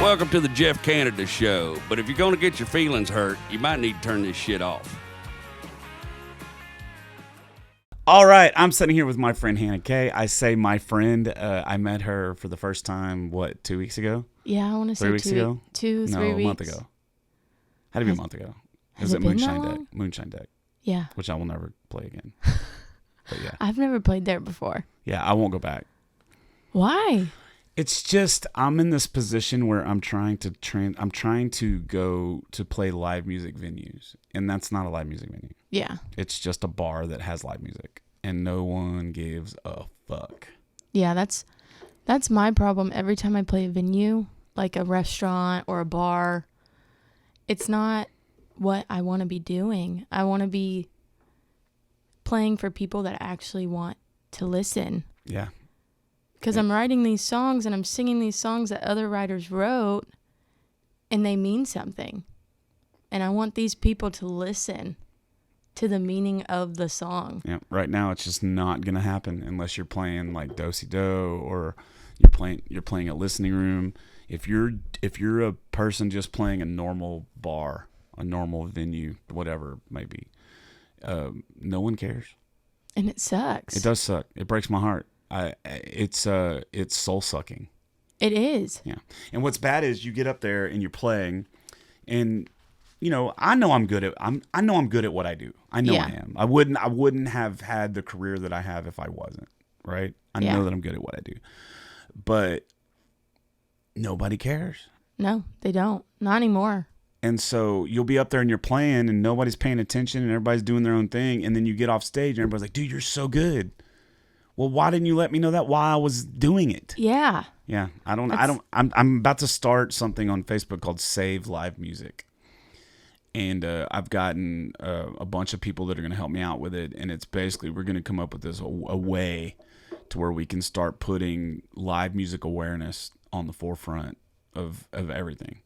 Welcome to the Jeff Canada Show. But if you're going to get your feelings hurt, you might need to turn this shit off. All right, I'm sitting here with my friend Hannah Kay. I say my friend. I met her for the first time, 2 weeks ago? Yeah, I want to say 3 weeks ago? 3 weeks. A month ago. Had to be a month ago. It was at Moonshine Deck. Yeah. Which I will never play again. But yeah. I've never played there before. Yeah, I won't go back. Why? It's just I'm in this position where I'm trying to go to play live music venues, and that's not a live music venue. Yeah. It's just a bar that has live music, and no one gives a fuck. Yeah, that's my problem. Every time I play a venue, like a restaurant or a bar, it's not what I want to be doing. I want to be playing for people that actually want to listen. Yeah. Because I'm writing these songs and I'm singing these songs that other writers wrote, and they mean something. And I want these people to listen to the meaning of the song. Yeah. Right now, it's just not gonna happen unless you're playing like Do-Si-Do or you're playing a listening room. If you're a person just playing a normal bar, a normal venue, whatever it may be, no one cares. And it sucks. It does suck. It breaks my heart. It's soul sucking. It is. Yeah. And what's bad is you get up there and you're playing, and I know I'm good at what I do. I know I am. I wouldn't have had the career that I have if I wasn't, right? I know that I'm good at what I do. But nobody cares. No, they don't. Not anymore. And so you'll be up there and you're playing and nobody's paying attention and everybody's doing their own thing, and then you get off stage and everybody's like, "Dude, you're so good." Well, why didn't you let me know that while I was doing it? Yeah. Yeah. I'm about to start something on Facebook called Save Live Music. And I've gotten a bunch of people that are going to help me out with it. And it's basically, we're going to come up with this a way to where we can start putting live music awareness on the forefront of everything.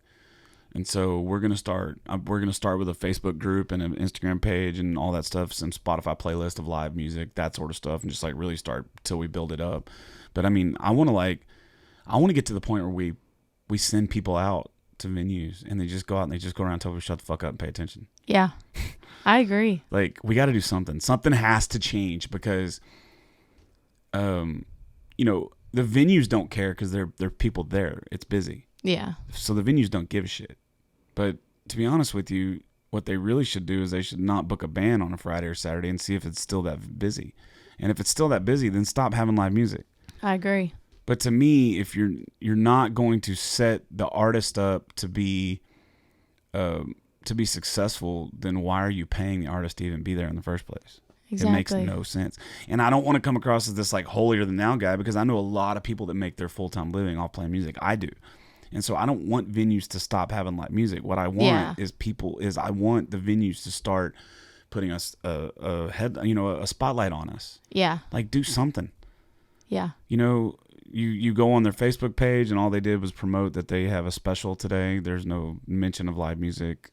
And so we're going to start with a Facebook group and an Instagram page and all that stuff, some Spotify playlist of live music, that sort of stuff, and just like really start till we build it up. But I mean, I want to get to the point where we send people out to venues and they just go out and they just go around and tell people shut the fuck up and pay attention. Yeah. I agree. Like, we got to do something. Something has to change because the venues don't care because they're people there. It's busy. Yeah. So the venues don't give a shit. But to be honest with you, what they really should do is they should not book a band on a Friday or Saturday and see if it's still that busy. And if it's still that busy, then stop having live music. I agree. But to me, if you're not going to set the artist up to be successful, then why are you paying the artist to even be there in the first place? Exactly. It makes no sense. And I don't want to come across as this like holier than thou guy, because I know a lot of people that make their full-time living off playing music. I do. And so I don't want venues to stop having live music. What I want is I want the venues to start putting us a spotlight on us. Yeah. Like, do something. Yeah. You go on their Facebook page and all they did was promote that they have a special today. There's no mention of live music.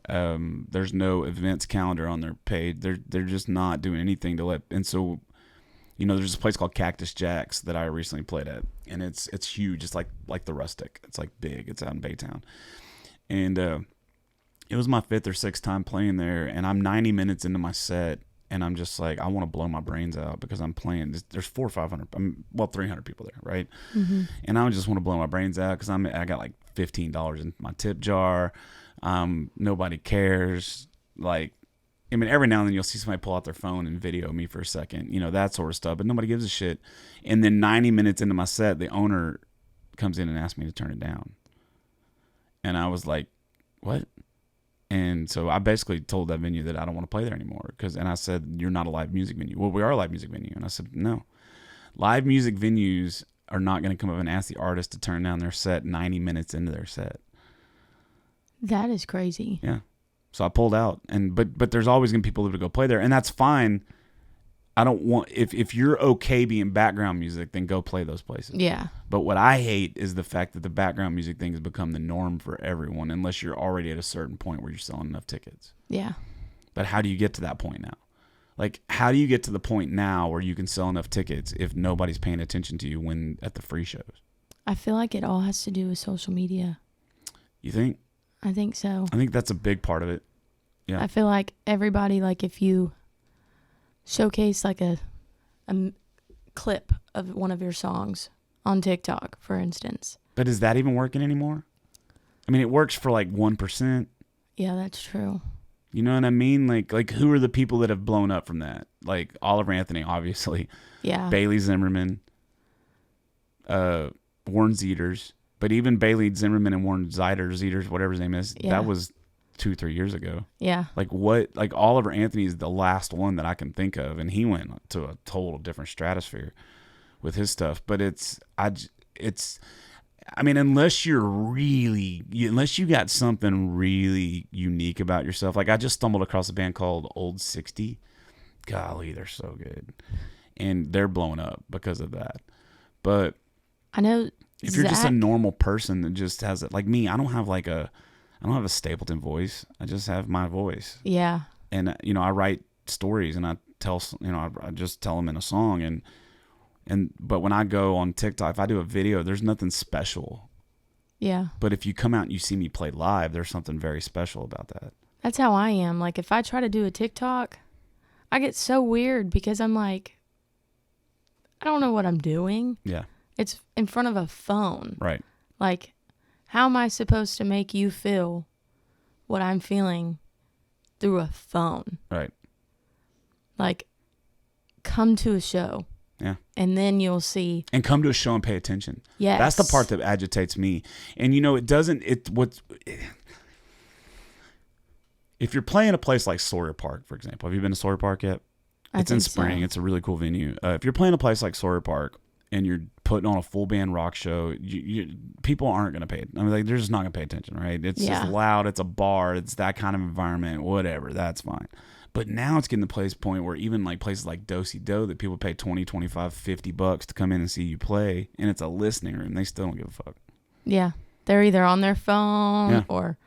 There's no events calendar on their page. They're just not doing anything to let. And so, there's this place called Cactus Jack's that I recently played at, and it's huge. It's like the Rustic. It's like big. It's out in Baytown, and it was my 5th or 6th time playing there, and I'm 90 minutes into my set, and I'm just like, I want to blow my brains out because I'm playing. There's 400 or 500, 300 people there, right? Mm-hmm. And I just want to blow my brains out because I got like $15 in my tip jar. Nobody cares. Like, I mean, every now and then you'll see somebody pull out their phone and video me for a second, that sort of stuff, but nobody gives a shit. And then 90 minutes into my set, the owner comes in and asks me to turn it down. And I was like, what? And so I basically told that venue that I don't want to play there anymore. And I said, you're not a live music venue. Well, we are a live music venue. And I said, no. Live music venues are not going to come up and ask the artist to turn down their set 90 minutes into their set. That is crazy. Yeah. So I pulled out, but there's always going to be people that go play there, and that's fine. I don't want, if you're okay being background music, then go play those places. Yeah. But what I hate is the fact that the background music thing has become the norm for everyone, unless you're already at a certain point where you're selling enough tickets. Yeah. But how do you get to that point now? Like, how do you get to the point now where you can sell enough tickets if nobody's paying attention to you when at the free shows? I feel like it all has to do with social media. You think? I think so. I think that's a big part of it. Yeah. I feel like everybody, like if you showcase like a clip of one of your songs on TikTok, for instance. But is that even working anymore? I mean, it works for like 1%. Yeah, that's true. You know what I mean? Like who are the people that have blown up from that? Like Oliver Anthony, obviously. Yeah. Bailey Zimmerman. Warren Zeters. But even Bailey Zimmerman and Warren Zeters, whatever his name is, Yeah. that was 2-3 years ago. Yeah. Like Oliver Anthony is the last one that I can think of, and he went to a total different stratosphere with his stuff. But I mean, unless you got something really unique about yourself. Like I just stumbled across a band called Old 60. Golly, they're so good. And they're blowing up because of that. But I know if you're just a normal person that just has it, like me, I don't have a Stapleton voice. I just have my voice. Yeah. And I write stories and I tell, I just tell them in a song but when I go on TikTok, if I do a video, there's nothing special. Yeah. But if you come out and you see me play live, there's something very special about that. That's how I am. Like if I try to do a TikTok, I get so weird because I'm like, I don't know what I'm doing. Yeah. It's in front of a phone. Right. Like, how am I supposed to make you feel what I'm feeling through a phone? Right. Like, come to a show. Yeah. And then you'll see. And come to a show and pay attention. Yes. That's the part that agitates me. And if you're playing a place like Sawyer Park, for example, have you been to Sawyer Park yet? It's in spring. So. It's a really cool venue. If you're playing a place like Sawyer Park and you're putting on a full band rock show, people aren't going to pay. I mean, like, they're just not going to pay attention, right? It's just loud. It's a bar. It's that kind of environment. Whatever. That's fine. But now it's getting to the point where even like places like Do-Si Do that people pay $20, $25, $50 to come in and see you play, and it's a listening room. They still don't give a fuck. Yeah. They're either on their phone or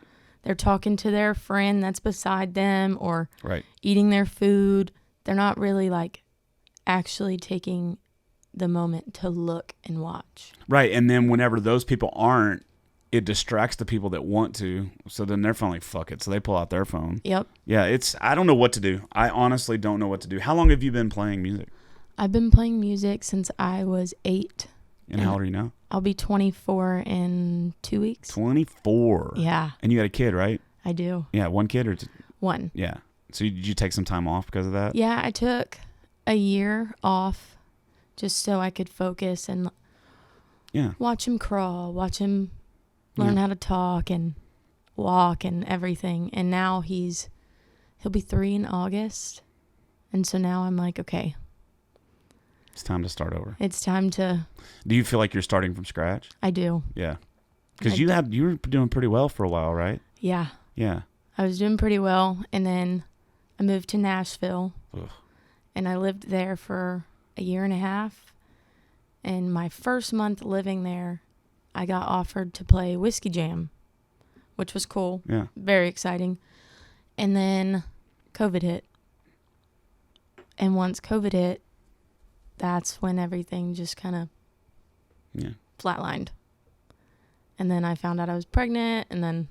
they're talking to their friend that's beside them or eating their food. They're not really like actually taking the moment to look and watch. Right. And then whenever those people aren't, it distracts the people that want to. So then they're finally, fuck it. So they pull out their phone. Yep. Yeah. I don't know what to do. I honestly don't know what to do. How long have you been playing music? I've been playing music since I was 8. And how old are you now? I'll be 24 in 2 weeks. 24. Yeah. And you got a kid, right? I do. Yeah. One kid or two? One. Yeah. So did you take some time off because of that? Yeah. I took a year off just so I could focus and watch him crawl, watch him learn how to talk and walk and everything. And now he'll be 3 in August. And so now I'm like, okay. It's time to start over. It's time to. Do you feel like you're starting from scratch? I do. Yeah. Because you were doing pretty well for a while, right? Yeah. Yeah. I was doing pretty well. And then I moved to Nashville. Ugh. And I lived there for a year and a half. And my first month living there, I got offered to play Whiskey Jam, which was cool. Yeah. Very exciting. And then COVID hit. And once COVID hit, that's when everything just kind of flatlined. And then I found out I was pregnant, and then...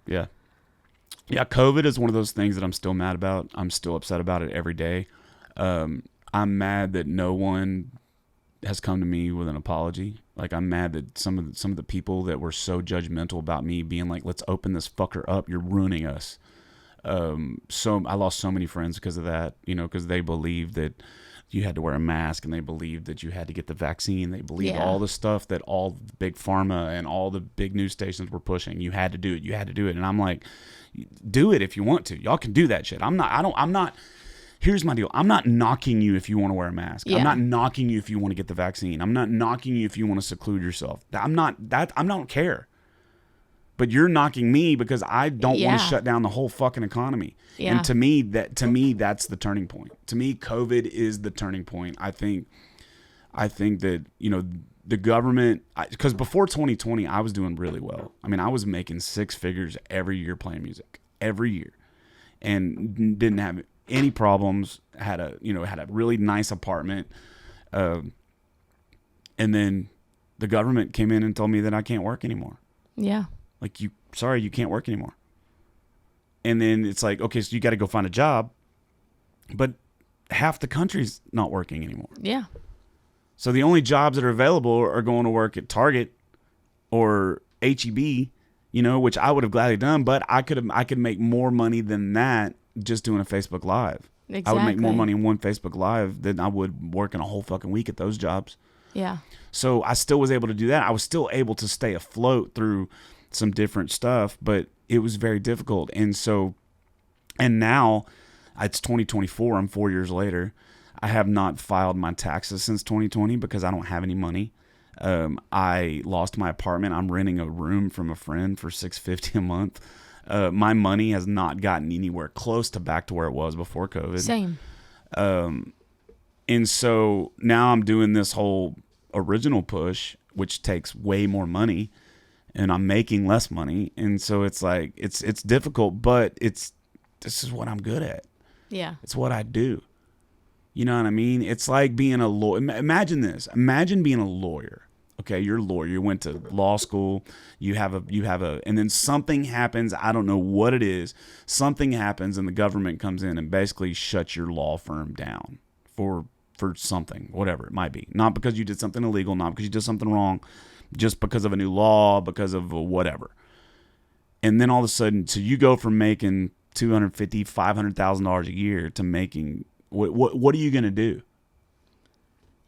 Yeah. Yeah, COVID is one of those things that I'm still mad about. I'm still upset about it every day. I'm mad that no one has come to me with an apology. Like, I'm mad that some of the people that were so judgmental about me being like, let's open this fucker up, you're ruining us. So I lost so many friends because of that, because they believed that you had to wear a mask, and they believed that you had to get the vaccine. They believed all the stuff that all the big pharma and all the big news stations were pushing. You had to do it. You had to do it. And I'm like, do it if you want to. Y'all can do that shit. I'm not. Here's my deal. I'm not knocking you if you want to wear a mask. Yeah. I'm not knocking you if you want to get the vaccine. I'm not knocking you if you want to seclude yourself. I don't care. But you're knocking me because I don't want to shut down the whole fucking economy. Yeah. And to me, that's the turning point. To me, COVID is the turning point. I think that, the government, because before 2020, I was doing really well. I mean, I was making 6 figures every year playing music, every year, and didn't have any problems. Had a really nice apartment, and then The government came in and told me that I can't work anymore. Yeah. Like, you can't work anymore. And then it's like, okay, so you got to go find a job, but half the country's not working anymore. Yeah. So the only jobs that are available are going to work at Target or HEB, which I would have gladly done, but I could make more money than that just doing a Facebook Live. Exactly. I would make more money in one Facebook Live than I would working a whole fucking week at those jobs. Yeah. So I still was able to do that. I was still able to stay afloat through some different stuff, but it was very difficult. And now it's 2024. I'm 4 years later. I have not filed my taxes since 2020 because I don't have any money. I lost my apartment. I'm renting a room from a friend for $650 a month. My money has not gotten anywhere close to back to where it was before COVID. Same. And so now I'm doing this whole original push, which takes way more money, and I'm making less money. And so it's like, it's difficult, but this is what I'm good at. Yeah. It's what I do. You know what I mean? It's like being a lawyer. Imagine this. Imagine being a lawyer. Okay, you're a lawyer. You went to law school. You have and then something happens. I don't know what it is. Something happens, and the government comes in and basically shuts your law firm down for something, whatever it might be. Not because you did something illegal, not because you did something wrong, just because of a new law, because of whatever. And then all of a sudden, so you go from making $250,000, $500,000 a year to making what are you gonna do?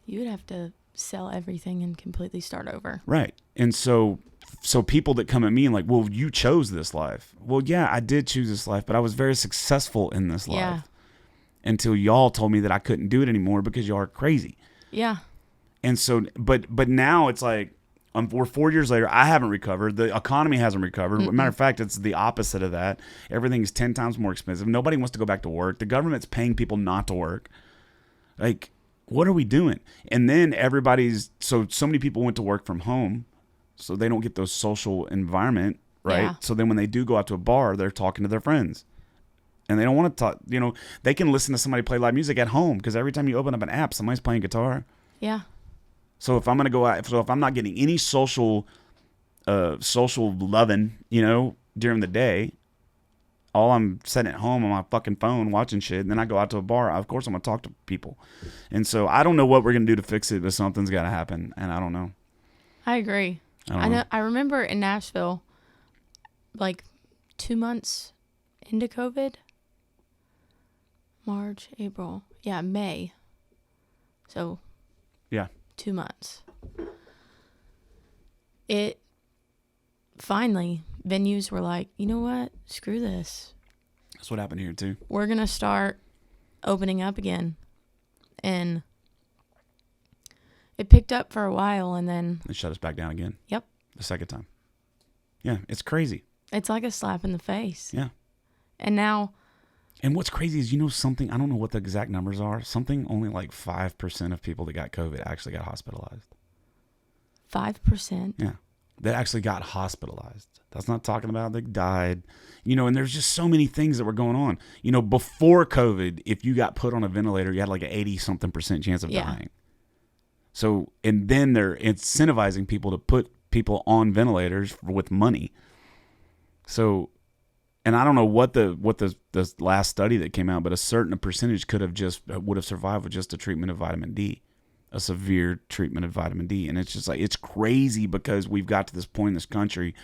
You would have to sell everything and completely start over. Right. And so people that come at me and like, well, you chose this life. Well, yeah, I did choose this life, but I was very successful in this life. Yeah. Until y'all told me that I couldn't do it anymore because y'all are crazy. Yeah. And so, but now it's like, we're 4 years later. I haven't recovered. The economy hasn't recovered. Matter of fact, it's the opposite of that. Everything's 10 times more expensive. Nobody wants to go back to work. The government's paying people not to work. Like, what are we doing? And then so many people went to work from home, so they don't get those social environment, right? Yeah. So then when they do go out to a bar, they're talking to their friends. And they don't want to talk, they can listen to somebody play live music at home because every time you open up an app, somebody's playing guitar. Yeah. So if I'm going to go out, if I'm not getting any social loving, during the day, all I'm sitting at home on my fucking phone watching shit, and then I go out to a bar, of course I'm going to talk to people. And so I don't know what we're going to do to fix it, but something's got to happen, and I don't know. I agree. I know. I remember in Nashville, like 2 months into COVID, March, April, May. So, yeah, 2 months. It finally, venues were like, you know what? Screw this. That's what happened here too. We're going to start opening up again. And it picked up for a while, and then They shut us back down again. Yep. The second time. Yeah, it's crazy. It's like a slap in the face. Yeah. And now, and what's crazy is, something, I don't know what the exact numbers are. Something only like 5% of people that got COVID actually got hospitalized. 5%. Yeah. That actually got hospitalized. That's not talking about they died. And there's just so many things that were going on. Before COVID, if you got put on a ventilator, you had like an 80-something% chance of dying. So, and then they're incentivizing people to put people on ventilators with money. So, and I don't know what the last study that came out, but a certain percentage would have survived with just a treatment of vitamin D, a severe treatment of vitamin D. And it's just like, it's crazy because we've got to this point in this country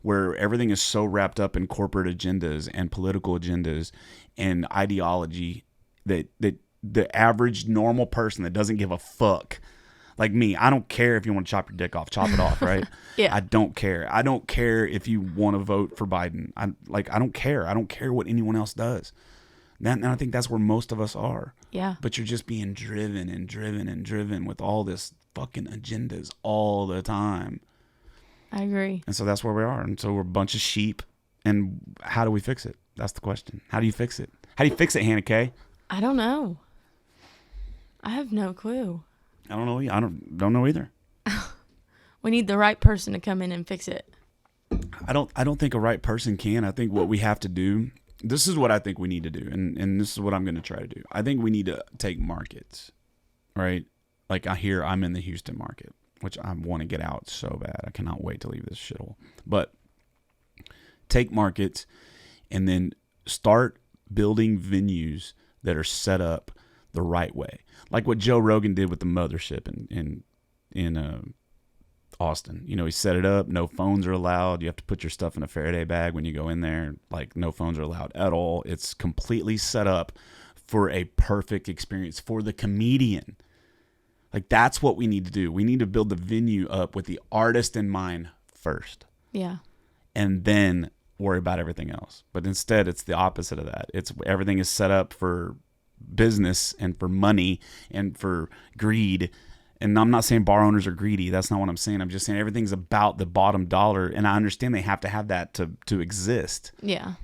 where everything is so wrapped up in corporate agendas and political agendas and ideology that the average normal person that doesn't give a fuck, like me, I don't care if you want to chop your dick off, chop it off, right? Yeah. I don't care. I don't care if you want to vote for Biden. I don't care. I don't care what anyone else does. And I think that's where most of us are. Yeah. But you're just being driven and driven and driven with all this fucking agendas all the time. I agree. And so that's where we are. And so we're a bunch of sheep. And how do we fix it? That's the question. How do you fix it? How do you fix it, Hannah Kay? I don't know. I have no clue. I don't know. I don't know either. We need the right person to come in and fix it. I don't think a right person can. I think what we have to do, this is what I think we need to do, and this is what I'm going to try to do. I think we need to take markets, right? Like I'm in the Houston market. which I want to get out so bad. I cannot wait to leave this shithole. But take markets and then start building venues that are set up the right way, like what Joe Rogan did with the Mothership in Austin. You know, he set it up. No phones are allowed. You have to put your stuff in a Faraday bag when you go in there. Like, no phones are allowed at all. It's completely set up for a perfect experience for the comedian. Like, that's what we need to do. We need to build the venue up with the artist in mind first. Yeah. And then worry about everything else. But instead, it's the opposite of that. It's everything is set up for business and for money and for greed. And I'm not saying bar owners are greedy. That's not what I'm saying. I'm just saying everything's about the bottom dollar. And I understand they have to have that to exist. Yeah.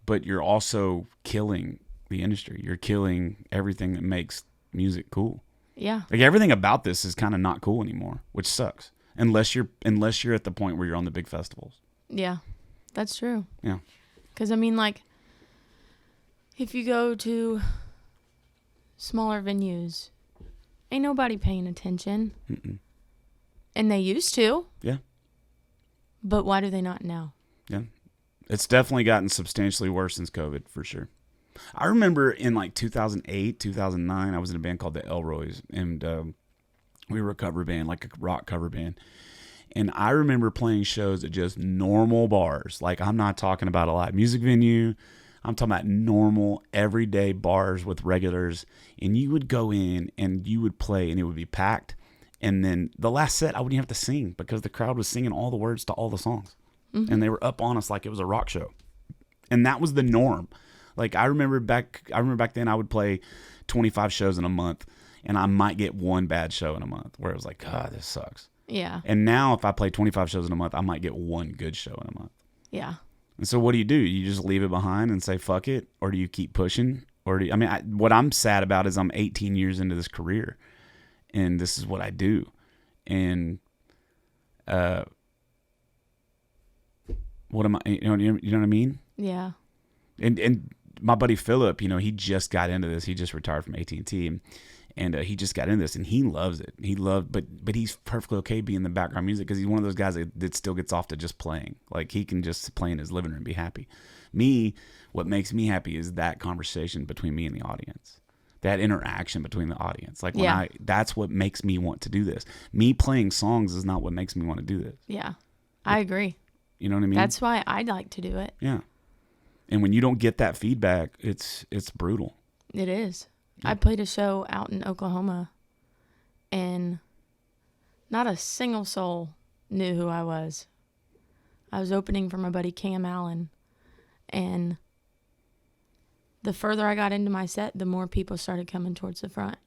But you're also killing the industry. You're killing everything that makes music cool. Yeah. Like, everything about this is kind of not cool anymore, which sucks. Unless you're at the point where you're on the big festivals. Yeah. That's true. Yeah. Because, I mean, like, if you go to smaller venues, ain't nobody paying attention. Mm-mm. And they used to. Yeah. But why do they not now? Yeah. It's definitely gotten substantially worse since COVID, for sure. I remember in like 2008, 2009, I was in a band called the Elroys, and we were a cover band, like a rock cover band. And I remember playing shows at just normal bars. Like, I'm not talking about a live music venue. I'm talking about normal, everyday bars with regulars. And you would go in and you would play and it would be packed. And then the last set, I wouldn't have to sing because the crowd was singing all the words to all the songs. Mm-hmm. And they were up on us like it was a rock show. And that was the norm. Like, I remember back then I would play 25 shows in a month. And I might get one bad show in a month where it was like, God, this sucks. Yeah. And now if I play 25 shows in a month, I might get one good show in a month. Yeah. And so what do? You just leave it behind and say, fuck it? Or do you keep pushing? Or what I'm sad about is I'm 18 years into this career and this is what I do. And, what am I, you know what I mean? Yeah. And my buddy Philip, he just got into this. He just retired from AT&T. And he just got into this, and he loves it. But he's perfectly okay being the background music because he's one of those guys that still gets off to just playing. Like, he can just play in his living room and be happy. Me, what makes me happy is that conversation between me and the audience, that interaction between the audience. Like, that's what makes me want to do this. Me playing songs is not what makes me want to do this. Yeah, I agree. You know what I mean? That's why I like to do it. Yeah. And when you don't get that feedback, it's brutal. It is. I played a show out in Oklahoma, and not a single soul knew who I was. I was opening for my buddy Cam Allen, and the further I got into my set, the more people started coming towards the front.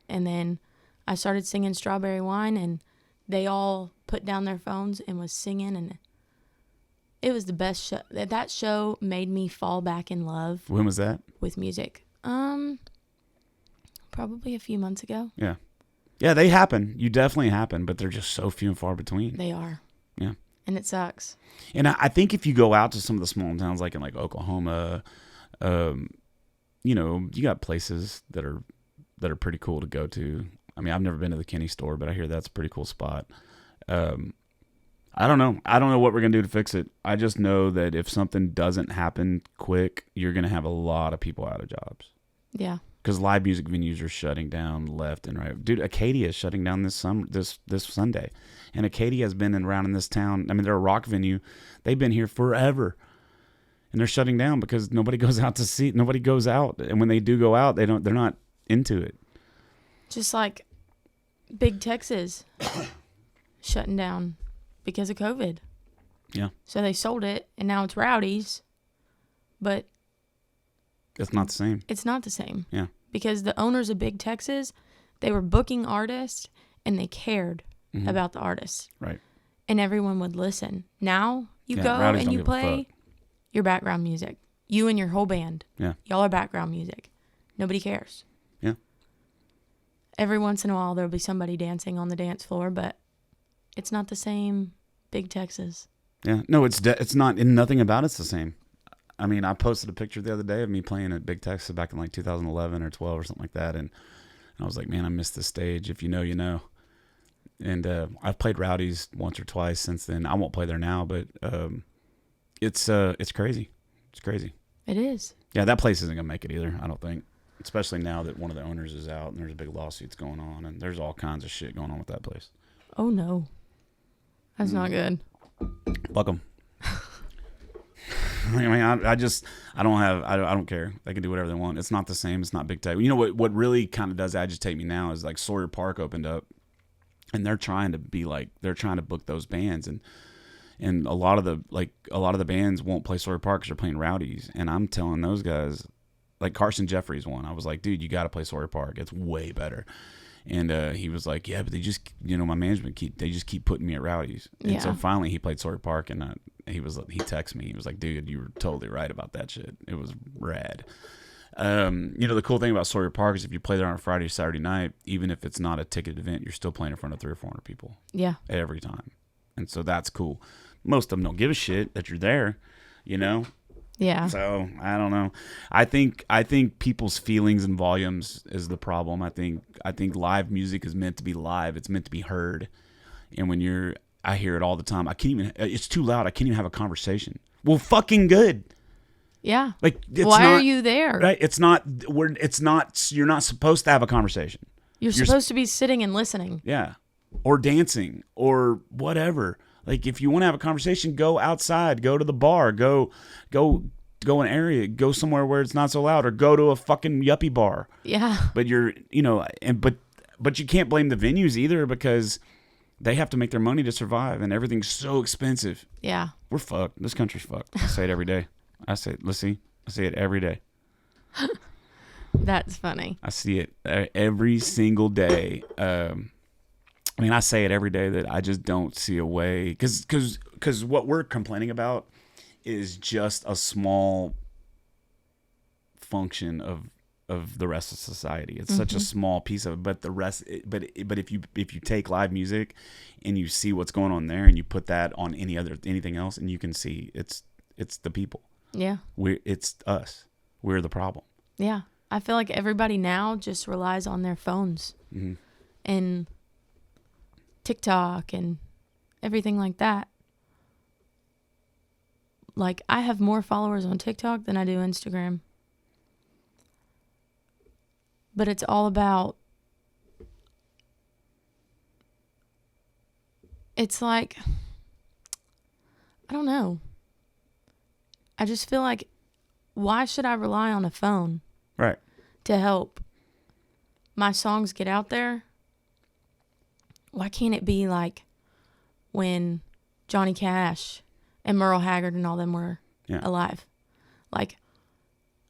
And then I started singing Strawberry Wine, and they all put down their phones and was singing, and it was the best show. That show made me fall back in love. When was that? With music. Probably a few months ago. Yeah. Yeah, they happen. You definitely happen, but they're just so few and far between. They are. Yeah. And it sucks. And I think if you go out to some of the small towns, like in like Oklahoma, you got places that are pretty cool to go to. I mean, I've never been to the Kenny store, but I hear that's a pretty cool spot. I don't know. I don't know what we're going to do to fix it. I just know that if something doesn't happen quick, you're going to have a lot of people out of jobs. Yeah. Because live music venues are shutting down left and right. Dude, Acadia is shutting down this Sunday. And Acadia has been around in this town. I mean, they're a rock venue. They've been here forever. And they're shutting down because nobody goes out to see. Nobody goes out. And when they do go out, they're not into it. Just like Big Texas shutting down because of COVID. Yeah. So they sold it, and now it's Rowdy's. But it's not the same. It's not the same. Yeah. Because the owners of Big Texas, they were booking artists, and they cared about the artists. Right. And everyone would listen. Now you go Rowdy's and you play your background music. You and your whole band. Yeah. Y'all are background music. Nobody cares. Yeah. Every once in a while there'll be somebody dancing on the dance floor, but it's not the same Big Texas. Yeah. No, it's not. And nothing about it's the same. I mean, I posted a picture the other day of me playing at Big Texas back in like 2011 or 12 or something like that. And I was like, man, I missed this stage. If you know, you know. And I've played Rowdy's once or twice since then. I won't play there now, but it's crazy. It's crazy. It is. Yeah, that place isn't gonna make it either. I don't think, especially now that one of the owners is out and there's big lawsuits going on and there's all kinds of shit going on with that place. Oh no, that's not good. Welcome. I mean, I don't care. They can do whatever they want. It's not the same. It's not big tech. You know what really kind of does agitate me now is like Sawyer Park opened up, and they're trying to book those bands, and a lot of the bands won't play Sawyer Park because they're playing Rowdy's, and I'm telling those guys, like Carson Jeffries one, I was like, dude, you got to play Sawyer Park. It's way better. And he was like, yeah, but they just, my management keep putting me at Rowdy's. And so finally he played Sawyer Park, and he texted me. He was like, dude, you were totally right about that shit. It was rad. The cool thing about Sawyer Park is if you play there on a Friday or Saturday night, even if it's not a ticketed event, you're still playing in front of 300 or 400 people. Yeah. Every time. And so that's cool. Most of them don't give a shit that you're there, Yeah. So I don't know. I think people's feelings and volumes is the problem. I think live music is meant to be live. It's meant to be heard. And I hear it all the time. It's too loud. I can't even have a conversation. Well, fucking good. Yeah. Like, why are you there? Right? You're not supposed to have a conversation. You're supposed to be sitting and listening. Yeah. Or dancing or whatever. Like, if you want to have a conversation, go outside, go to the bar, go an area, go somewhere where it's not so loud, or go to a fucking yuppie bar. Yeah. But but you can't blame the venues either, because they have to make their money to survive, and everything's so expensive. Yeah. We're fucked. This country's fucked. I say it every day. I say it every day. That's funny. I see it every single day. I say it every day that I just don't see a way, because what we're complaining about is just a small function of the rest of society. It's such a small piece of it, but the rest. But if you take live music and you see what's going on there, and you put that on anything else, and you can see it's the people. Yeah. It's us. We're the problem. Yeah. I feel like everybody now just relies on their phones and TikTok and everything like that. Like, I have more followers on TikTok than I do Instagram. But it's all about, it's like, I don't know. I just feel like, why should I rely on a phone? Right. To help my songs get out there? Why can't it be like when Johnny Cash and Merle Haggard and all them were alive? Like,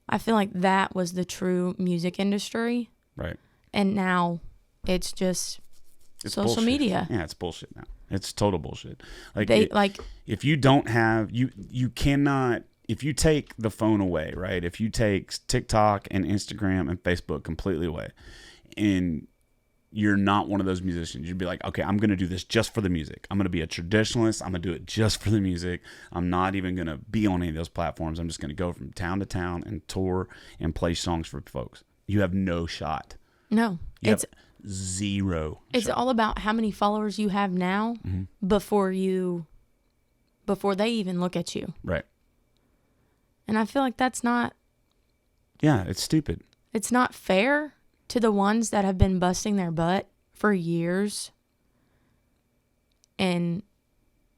I feel like that was the true music industry. Right. And now it's just social bullshit. Media. Yeah, it's bullshit now. It's total bullshit. If you don't have, you cannot, if you take the phone away, right? If you take TikTok and Instagram and Facebook completely away, and you're not one of those musicians, you'd be like, okay, I'm going to do this just for the music. I'm going to be a traditionalist. I'm going to do it just for the music. I'm not even going to be on any of those platforms. I'm just going to go from town to town and tour and play songs for folks. You have no shot. No. It's zero. It's shot. all about how many followers you have now before they even look at you. Right. And I feel like that's not... Yeah, it's stupid. It's not fair to the ones that have been busting their butt for years, and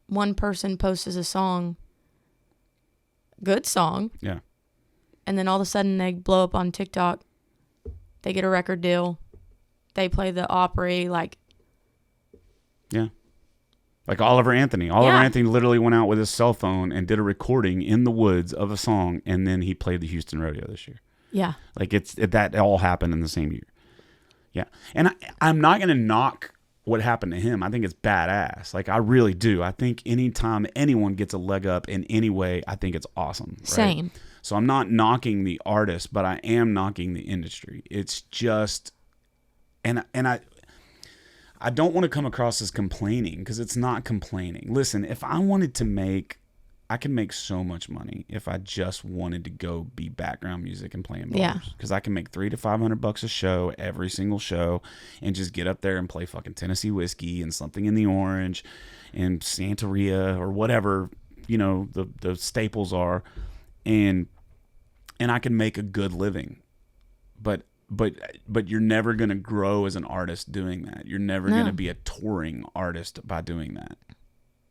one person posts a song, good song, yeah, and then all of a sudden they blow up on TikTok, they get a record deal, they play the Opry, like Oliver Anthony. Oliver Anthony literally went out with his cell phone and did a recording in the woods of a song, and then he played the Houston Rodeo this year. Yeah. Like, that all happened in the same year. Yeah. And I'm not going to knock what happened to him. I think it's badass. Like, I really do. I think anytime anyone gets a leg up in any way, I think it's awesome. Right? Same. So I'm not knocking the artist, but I am knocking the industry. It's just, and I don't want to come across as complaining, because it's not complaining. Listen, if I wanted to make I can make so much money if I just wanted to go be background music and playing Yeah. bars. Because I can make $300 to $500 a show, every single show, and just get up there and play fucking Tennessee Whiskey and Something in the Orange and Santeria or whatever, you know, the staples are, and I can make a good living. But you're never going to grow as an artist doing that. You're never No. going to be a touring artist by doing that.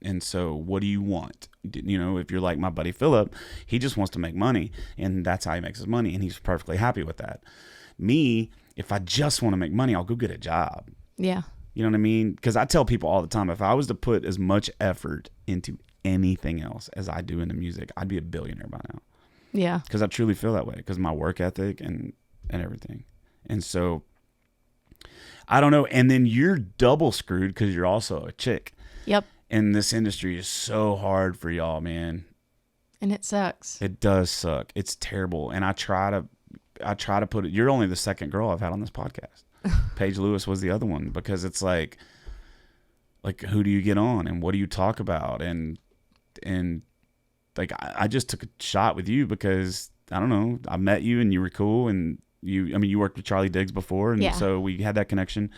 And so what do you want? You know, if you're like my buddy Philip, he just wants to make money, and that's how he makes his money, and he's perfectly happy with that. Me, if I just want to make money, I'll go get a job. Yeah. You know what I mean? Because I tell people all the time, if I was to put as much effort into anything else as I do into music, I'd be a billionaire by now. Yeah. Because I truly feel that way, because my work ethic and everything. And so I don't know. And then you're double screwed because you're also a chick. Yep. And this industry is so hard for y'all, man. And it sucks. It does suck. It's terrible. And I try to put it. You're only the second girl I've had on this podcast. Paige Lewis was the other one, because it's like who do you get on and what do you talk about? And like I just took a shot with you because I don't know. I met you and you were cool, and you worked with Charlie Diggs before, and Yeah. so we had that connection.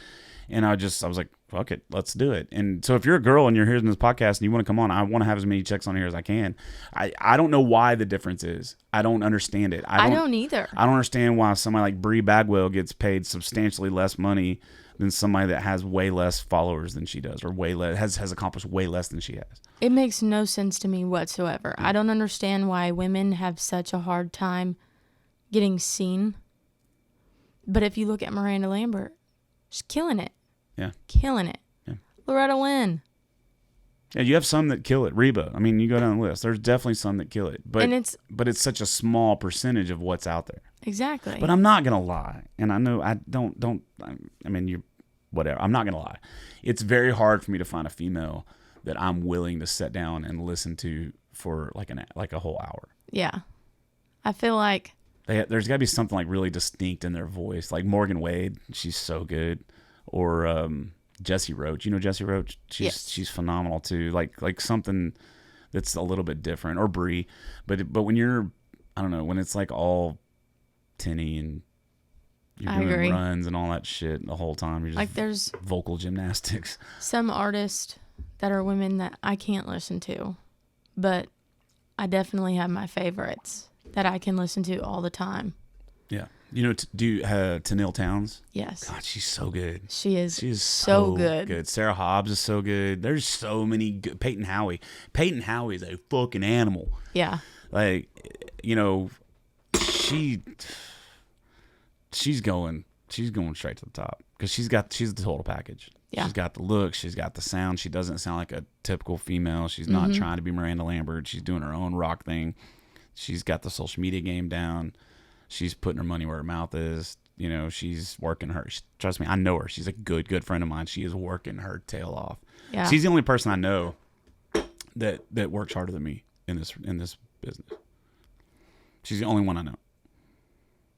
And I was like, fuck it, let's do it. And so if you're a girl and you're hearing this podcast and you want to come on, I want to have as many chicks on here as I can. I don't know why the difference is. I don't understand it. I don't either. I don't understand why somebody like Bree Bagwell gets paid substantially less money than somebody that has way less followers than she does, or way less has accomplished way less than she has. It makes no sense to me whatsoever. I don't understand why women have such a hard time getting seen. But if you look at Miranda Lambert, she's killing it. Yeah. Killing it. Yeah. Loretta Lynn. Yeah, you have some that kill it. Reba. I mean, you go down the list. There's definitely some that kill it. But And it's it's such a small percentage of what's out there. exactly. But I'm not gonna lie, and I know I don't. I mean, you, whatever. I'm not gonna lie. It's very hard for me to find a female that I'm willing to sit down and listen to for like a whole hour. Yeah. I feel like There's got to be something like really distinct in their voice, like Morgan Wade. She's so good, or Jessie Roach. You know Jessie Roach? She's phenomenal too. Like something that's a little bit different, or Bree. But when you're, I don't know, when it's like all tinny and you're I doing agree. runs and all that shit the whole time, you're just like there's vocal gymnastics. some artists that are women that I can't listen to, but I definitely have my favorites that I can listen to all the time. Yeah, you know, Tenille Townes. Yes. God, she's so good. She is She is so good. Sarah Hobbs is so good. There's so many good. Peyton Howie is a fucking animal. Yeah. Like, you know, she's going straight to the top because she's the total package. Yeah. She's got the look. She's got the sound. She doesn't sound like a typical female. She's not trying to be Miranda Lambert. She's doing her own rock thing. She's got the social media game down. She's putting her money where her mouth is. You know, she's working her. Trust me, I know her. She's a good friend of mine. She is working her tail off. Yeah. She's the only person I know that works harder than me in this business. She's the only one I know.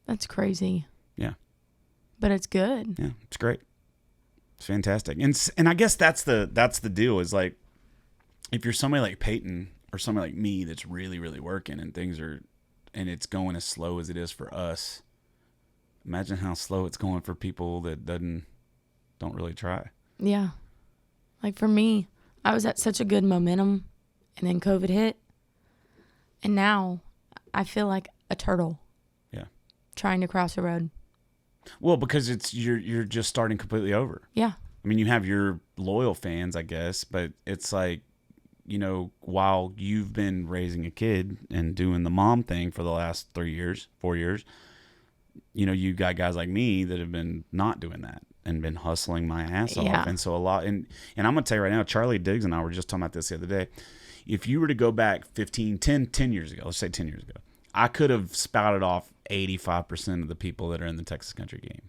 That's crazy. Yeah. But it's good. Yeah, it's great. It's fantastic. And I guess that's the deal is like, if you're somebody like Peyton or somebody like me that's really, really working and it's going as slow as it is for us, imagine how slow it's going for people that don't really try. Yeah. Like for me, I was at such a good momentum and then COVID hit. And now I feel like a turtle. Yeah. Trying to cross a road. Well, because you're just starting completely over. Yeah. I mean, you have your loyal fans, I guess, but it's like, you know, while you've been raising a kid and doing the mom thing for the last 4 years, you know, you got guys like me that have been not doing that and been hustling my ass Yeah. off. And so and I'm going to tell you right now, Charlie Diggs and I were just talking about this the other day. If you were to go back 10 years ago, let's say 10 years ago, I could have spouted off 85% of the people that are in the Texas country game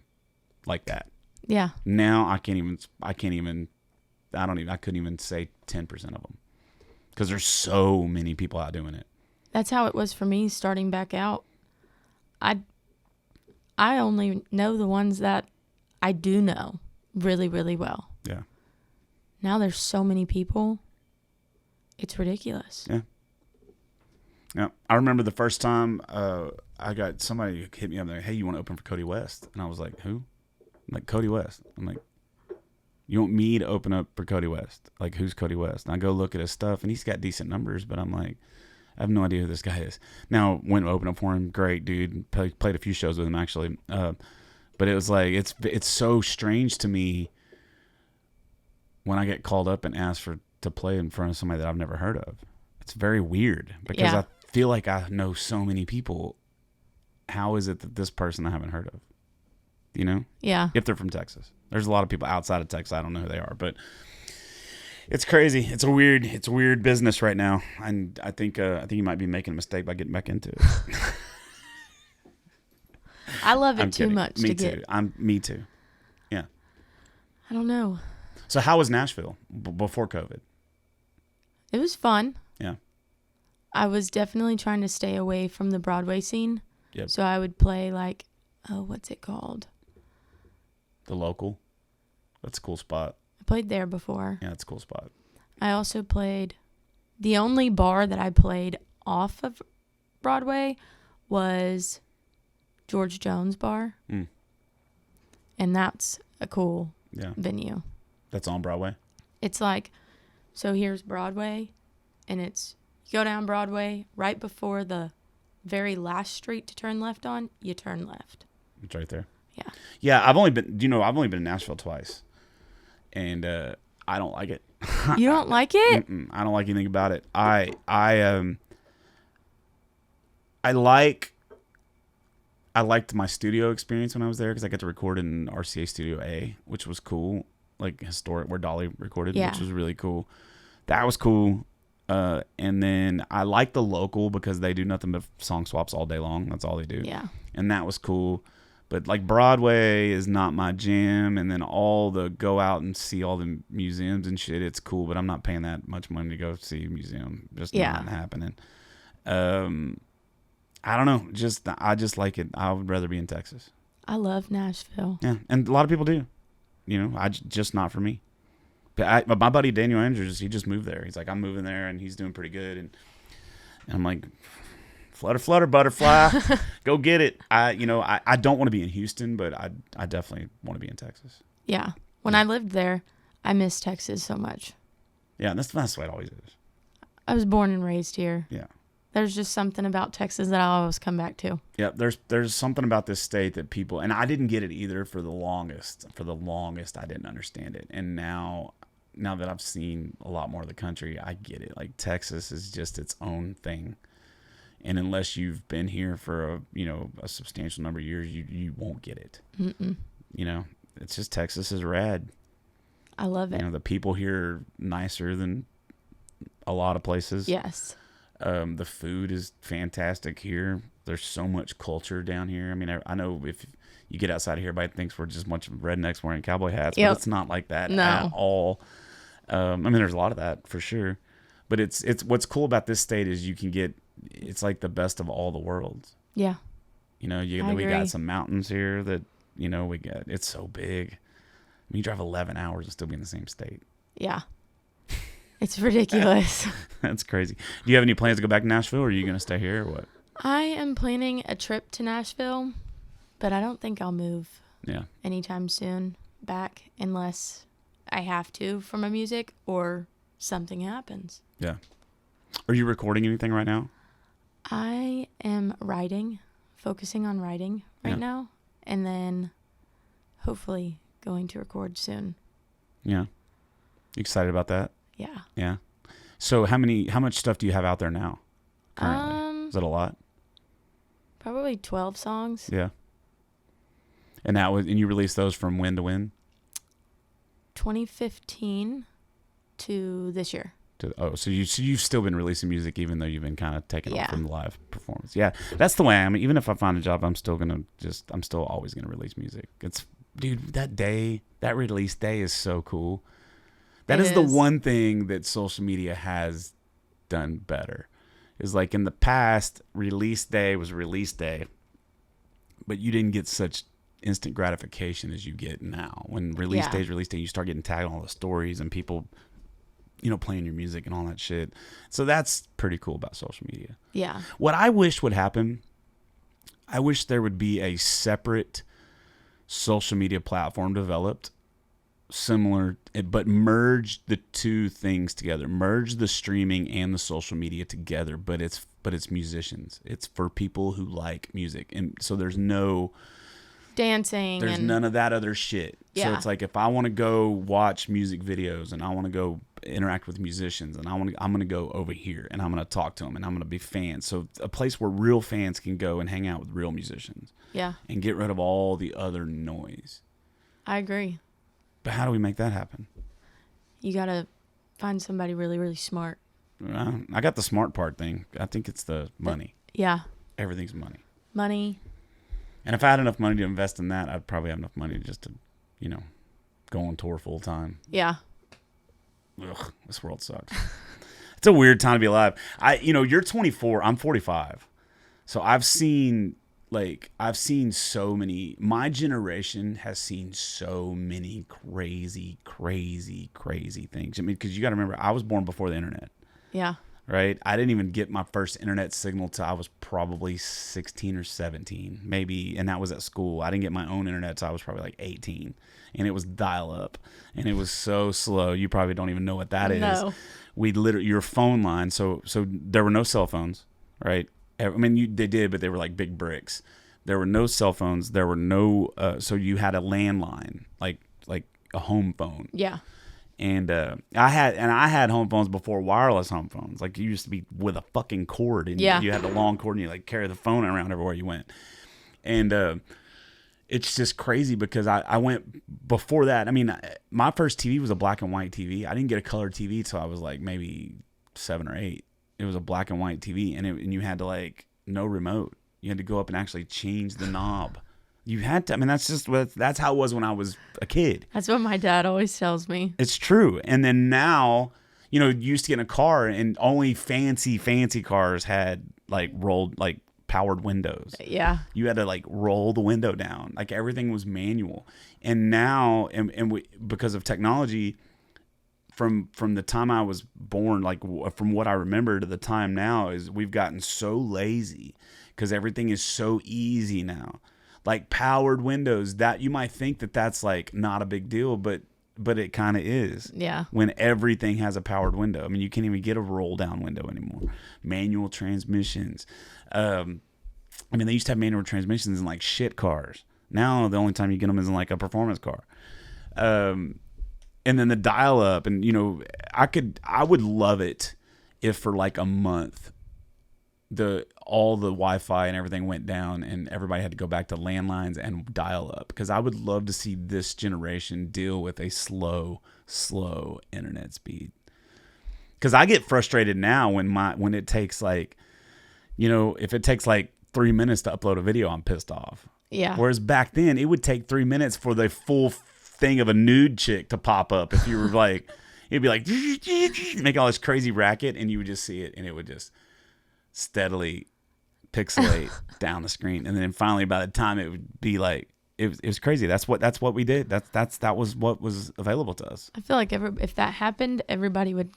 like that. Yeah. Now I couldn't even say 10% of them because there's so many people out doing it. That's how it was for me starting back out. I only know the ones that I do know really, really well. Yeah. Now there's so many people. It's ridiculous. Yeah. Yeah, I remember the first time I got somebody hit me up there. Hey, you want to open for Cody West? And I was like, who? I'm like, Cody West. I'm like, you want me to open up for Cody West? Like, who's Cody West? And I go look at his stuff, and he's got decent numbers, but I'm like, I have no idea who this guy is. Now, went to open up for him. Great dude. Played a few shows with him actually. But it was like it's so strange to me when I get called up and asked to play in front of somebody that I've never heard of. It's very weird because I feel like I know so many people. How is it that this person I haven't heard of? You know? Yeah. If they're from Texas. There's a lot of people outside of Texas. I don't know who they are, but it's crazy. It's a weird business right now. And I think you might be making a mistake by getting back into it. I love it I'm too kidding. much Me to too. get. Me too. Yeah. I don't know. So how was Nashville before COVID? It was fun. Yeah. I was definitely trying to stay away from the Broadway scene. Yep. So I would play like, what's it called? The Local. That's a cool spot. I played there before. Yeah, that's a cool spot. I also played, the only bar that I played off of Broadway was George Jones Bar. Mm. And that's a cool Yeah. venue. That's on Broadway? It's like, so here's Broadway, and you go down Broadway, right before the very last street to turn left on, you turn left. It's right there. Yeah. Yeah, I've only been in Nashville twice. And I don't like it. You don't like it? I don't like anything about it. I liked my studio experience when I was there because I got to record in RCA Studio A, which was cool, like historic, where Dolly recorded, which was really cool. That was cool. And then I like the Local because they do nothing but song swaps all day long. That's all they do. Yeah. And that was cool. But like Broadway is not my jam. And then all the go out and see all the museums and shit, it's cool. But I'm not paying that much money to go see a museum. Just not happening. I don't know. I just like it. I would rather be in Texas. I love Nashville. Yeah, and a lot of people do. You know, just not for me. But my buddy Daniel Andrews, he just moved there. He's like, I'm moving there, and he's doing pretty good. And I'm like, flutter, flutter, butterfly, go get it. I don't want to be in Houston, but I definitely want to be in Texas. Yeah. When I lived there, I miss Texas so much. Yeah, that's the way it always is. I was born and raised here. Yeah. There's just something about Texas that I always come back to. Yeah, there's something about this state that people, and I didn't get it either for the longest. For the longest, I didn't understand it. And now that I've seen a lot more of the country, I get it. Like Texas is just its own thing. And unless you've been here for a substantial number of years, you won't get it. Mm-mm. You know, it's just Texas is rad. I love it. You know, the people here are nicer than a lot of places. Yes. The food is fantastic here. There's so much culture down here. I mean, I know if you get outside of here, everybody thinks we're just a bunch of rednecks wearing cowboy hats, but it's not like that at all. I mean, there's a lot of that for sure, but it's what's cool about this state is it's like the best of all the worlds. Yeah. You know, we got some mountains here that, it's so big. I mean, you drive 11 hours and still be in the same state. Yeah. It's ridiculous. That's crazy. Do you have any plans to go back to Nashville, or are you going to stay here, or what? I am planning a trip to Nashville, but I don't think I'll move anytime soon back unless I have to for my music or something happens. Yeah. Are you recording anything right now? I am focusing on writing right now, and then hopefully going to record soon. Yeah. You excited about that? Yeah. Yeah. So how much stuff do you have out there now currently? Is that a lot? Probably 12 songs. Yeah. And you released those from when to when? 2015 to this year. So you've still been releasing music even though you've been kind of taking off from the live performance. Yeah. That's the way I am. Even if I find a job, I'm still always going to release music. Dude, that release day is so cool. That is the one thing that social media has done better. Is like in the past, release day was release day, but you didn't get such instant gratification as you get now. When release day is release day, you start getting tagged on all the stories and people playing your music and all that shit. So that's pretty cool about social media. Yeah. What I wish would happen, I wish there would be a separate social media platform developed, similar, but merge the two things together. Merge the streaming and the social media together, but it's musicians. It's for people who like music. And so there's dancing. There's and none of that other shit. So Yeah. it's like if I want to go watch music videos and I want to go interact with musicians and I'm going to go over here and I'm going to talk to them and I'm going to be fans. So a place where real fans can go and hang out with real musicians Yeah. and get rid of all the other noise. I agree. But how do we make that happen? You got to find somebody really, really smart. I got the smart part thing. I think it's the money. Yeah. Everything's money. Money. And if I had enough money to invest in that, I'd probably have enough money just to, go on tour full time. Yeah. Ugh, this world sucks. It's a weird time to be alive. You're 24. I'm 45. So I've seen so many. My generation has seen so many crazy, crazy, crazy things. I mean, because you got to remember, I was born before the internet. Yeah. Right? I didn't even get my first internet signal till I was probably 16 or 17, maybe, and that was at school. I didn't get my own internet till I was probably like 18, and it was dial-up, and it was so slow. You probably don't even know what that is. No. Your phone line. So there were no cell phones, right? I mean, they did, but they were like big bricks. There were no cell phones. There were no. So you had a landline, like a home phone. Yeah. And I had home phones before wireless home phones. Like, you used to be with a fucking cord, and Yeah. you had the long cord, and you like carry the phone around everywhere you went. And it's just crazy because I went before that. I mean, my first TV was a black and white TV. I didn't get a color TV till I was like maybe 7 or 8. It was a black and white TV, and you had to no remote. You had to go up and actually change the knob. You had to. I mean, that's how it was when I was a kid. That's what my dad always tells me. It's true. And then now, you used to get in a car and only fancy fancy cars had rolled powered windows. Yeah. You had to roll the window down. Everything was manual. And now, because of technology, from the time I was born, from what I remember to the time now, is we've gotten so lazy because everything is so easy now. Powered windows, that you might think that that's not a big deal, but it kind of is. Yeah. When everything has a powered window. I mean, you can't even get a roll down window anymore. Manual transmissions. I mean, they used to have manual transmissions in shit cars. Now the only time you get them is in a performance car. And then the dial up, and I would love it if for a month all the Wi-Fi and everything went down and everybody had to go back to landlines and dial up, because I would love to see this generation deal with a slow internet speed. Because I get frustrated now when it takes if it takes 3 minutes to upload a video, I'm pissed off. Yeah. Whereas back then it would take 3 minutes for the full thing of a nude chick to pop up. If you were it'd be make all this crazy racket, and you would just see it, and it would just steadily pixelate down the screen, and then finally by the time it would be it was crazy. That's what we did. That was what was available to us. I feel like if that happened, everybody would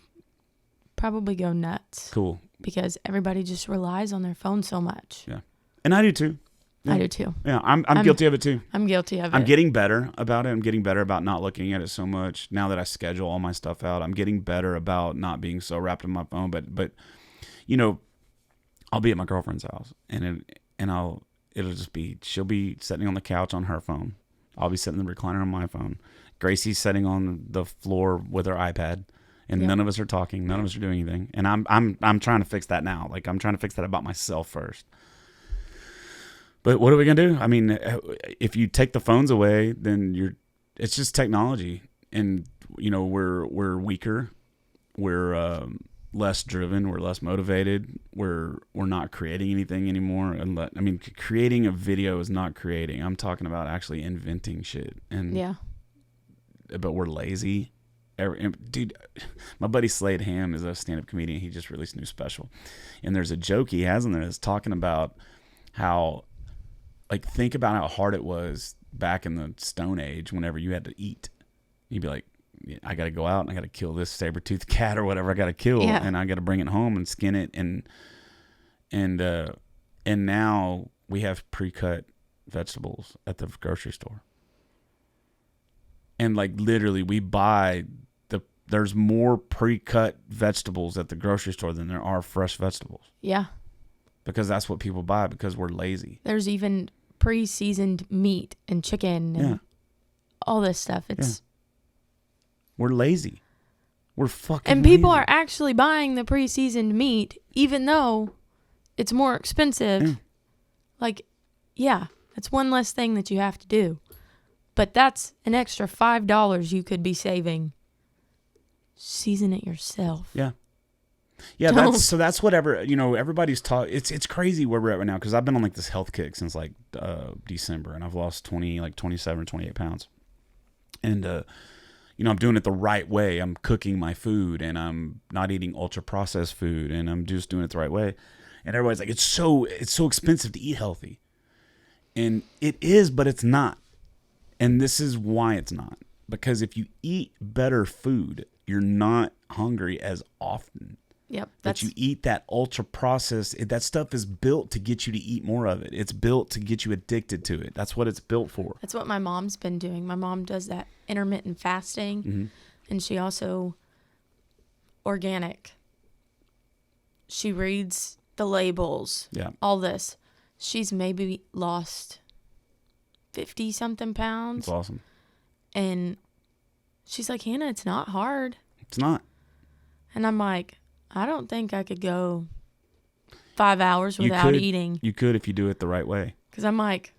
probably go nuts. Cool. Because everybody just relies on their phone so much. Yeah, and I do too. Yeah. I do too. Yeah, I'm guilty of it too. I'm guilty of it. I'm getting better about it. I'm getting better about not looking at it so much now that I schedule all my stuff out. I'm getting better about not being so wrapped in my phone. But I'll be at my girlfriend's house, and it'll just be, she'll be sitting on the couch on her phone. I'll be sitting in the recliner on my phone. Gracie's sitting on the floor with her iPad, and none of us are talking. None of us are doing anything. And I'm trying to fix that now. I'm trying to fix that about myself first. But what are we gonna do? I mean, if you take the phones away, then it's just technology, and we're weaker. We're less driven, we're less motivated, we're not creating anything anymore. I mean, creating a video is not creating. I'm talking about actually inventing shit. And but we're lazy. Dude, my buddy Slade Ham is a stand-up comedian. He just released a new special, and there's a joke he has in there that's talking about how, think about how hard it was back in the Stone Age whenever you had to eat. You'd be like, I got to go out and I got to kill this saber-toothed cat or whatever I got to kill, Yeah. and I got to bring it home and skin it, and now we have pre-cut vegetables at the grocery store. And like literally we buy there's more pre-cut vegetables at the grocery store than there are fresh vegetables. Yeah. Because that's what people buy because we're lazy. There's even pre-seasoned meat and chicken and all this stuff. It's We're lazy. We're fucking and people lazy. are actually buying the pre-seasoned meat even though it's more expensive. Yeah. Like, yeah, that's one less thing that you have to do. But that's an extra $5 you could be saving. Season it yourself. Yeah, Don't. that's whatever, everybody's taught. It's crazy where we're at right now because I've been on like this health kick since like December, and I've lost 27, 28 pounds. And I'm doing it the right way. I'm cooking my food, and I'm not eating ultra processed food, and I'm just doing it the right way. And everybody's like, it's so expensive to eat healthy. And it is, but it's not. And this is why it's not. Because if you eat better food, you're not hungry as often. Yep. But you eat that ultra processed, that stuff is built to get you to eat more of it. It's built to get you addicted to it. That's what it's built for. That's what my mom's been doing. My mom does that intermittent fasting, Mm-hmm. and she also organic. She reads the labels. Yeah. All this. She's maybe lost 50 something pounds. It's awesome. And she's like, Hannah, it's not hard. It's not. And I'm like, I don't think I could go 5 hours You without could. eating. You could if you do it the right way. Because I'm like,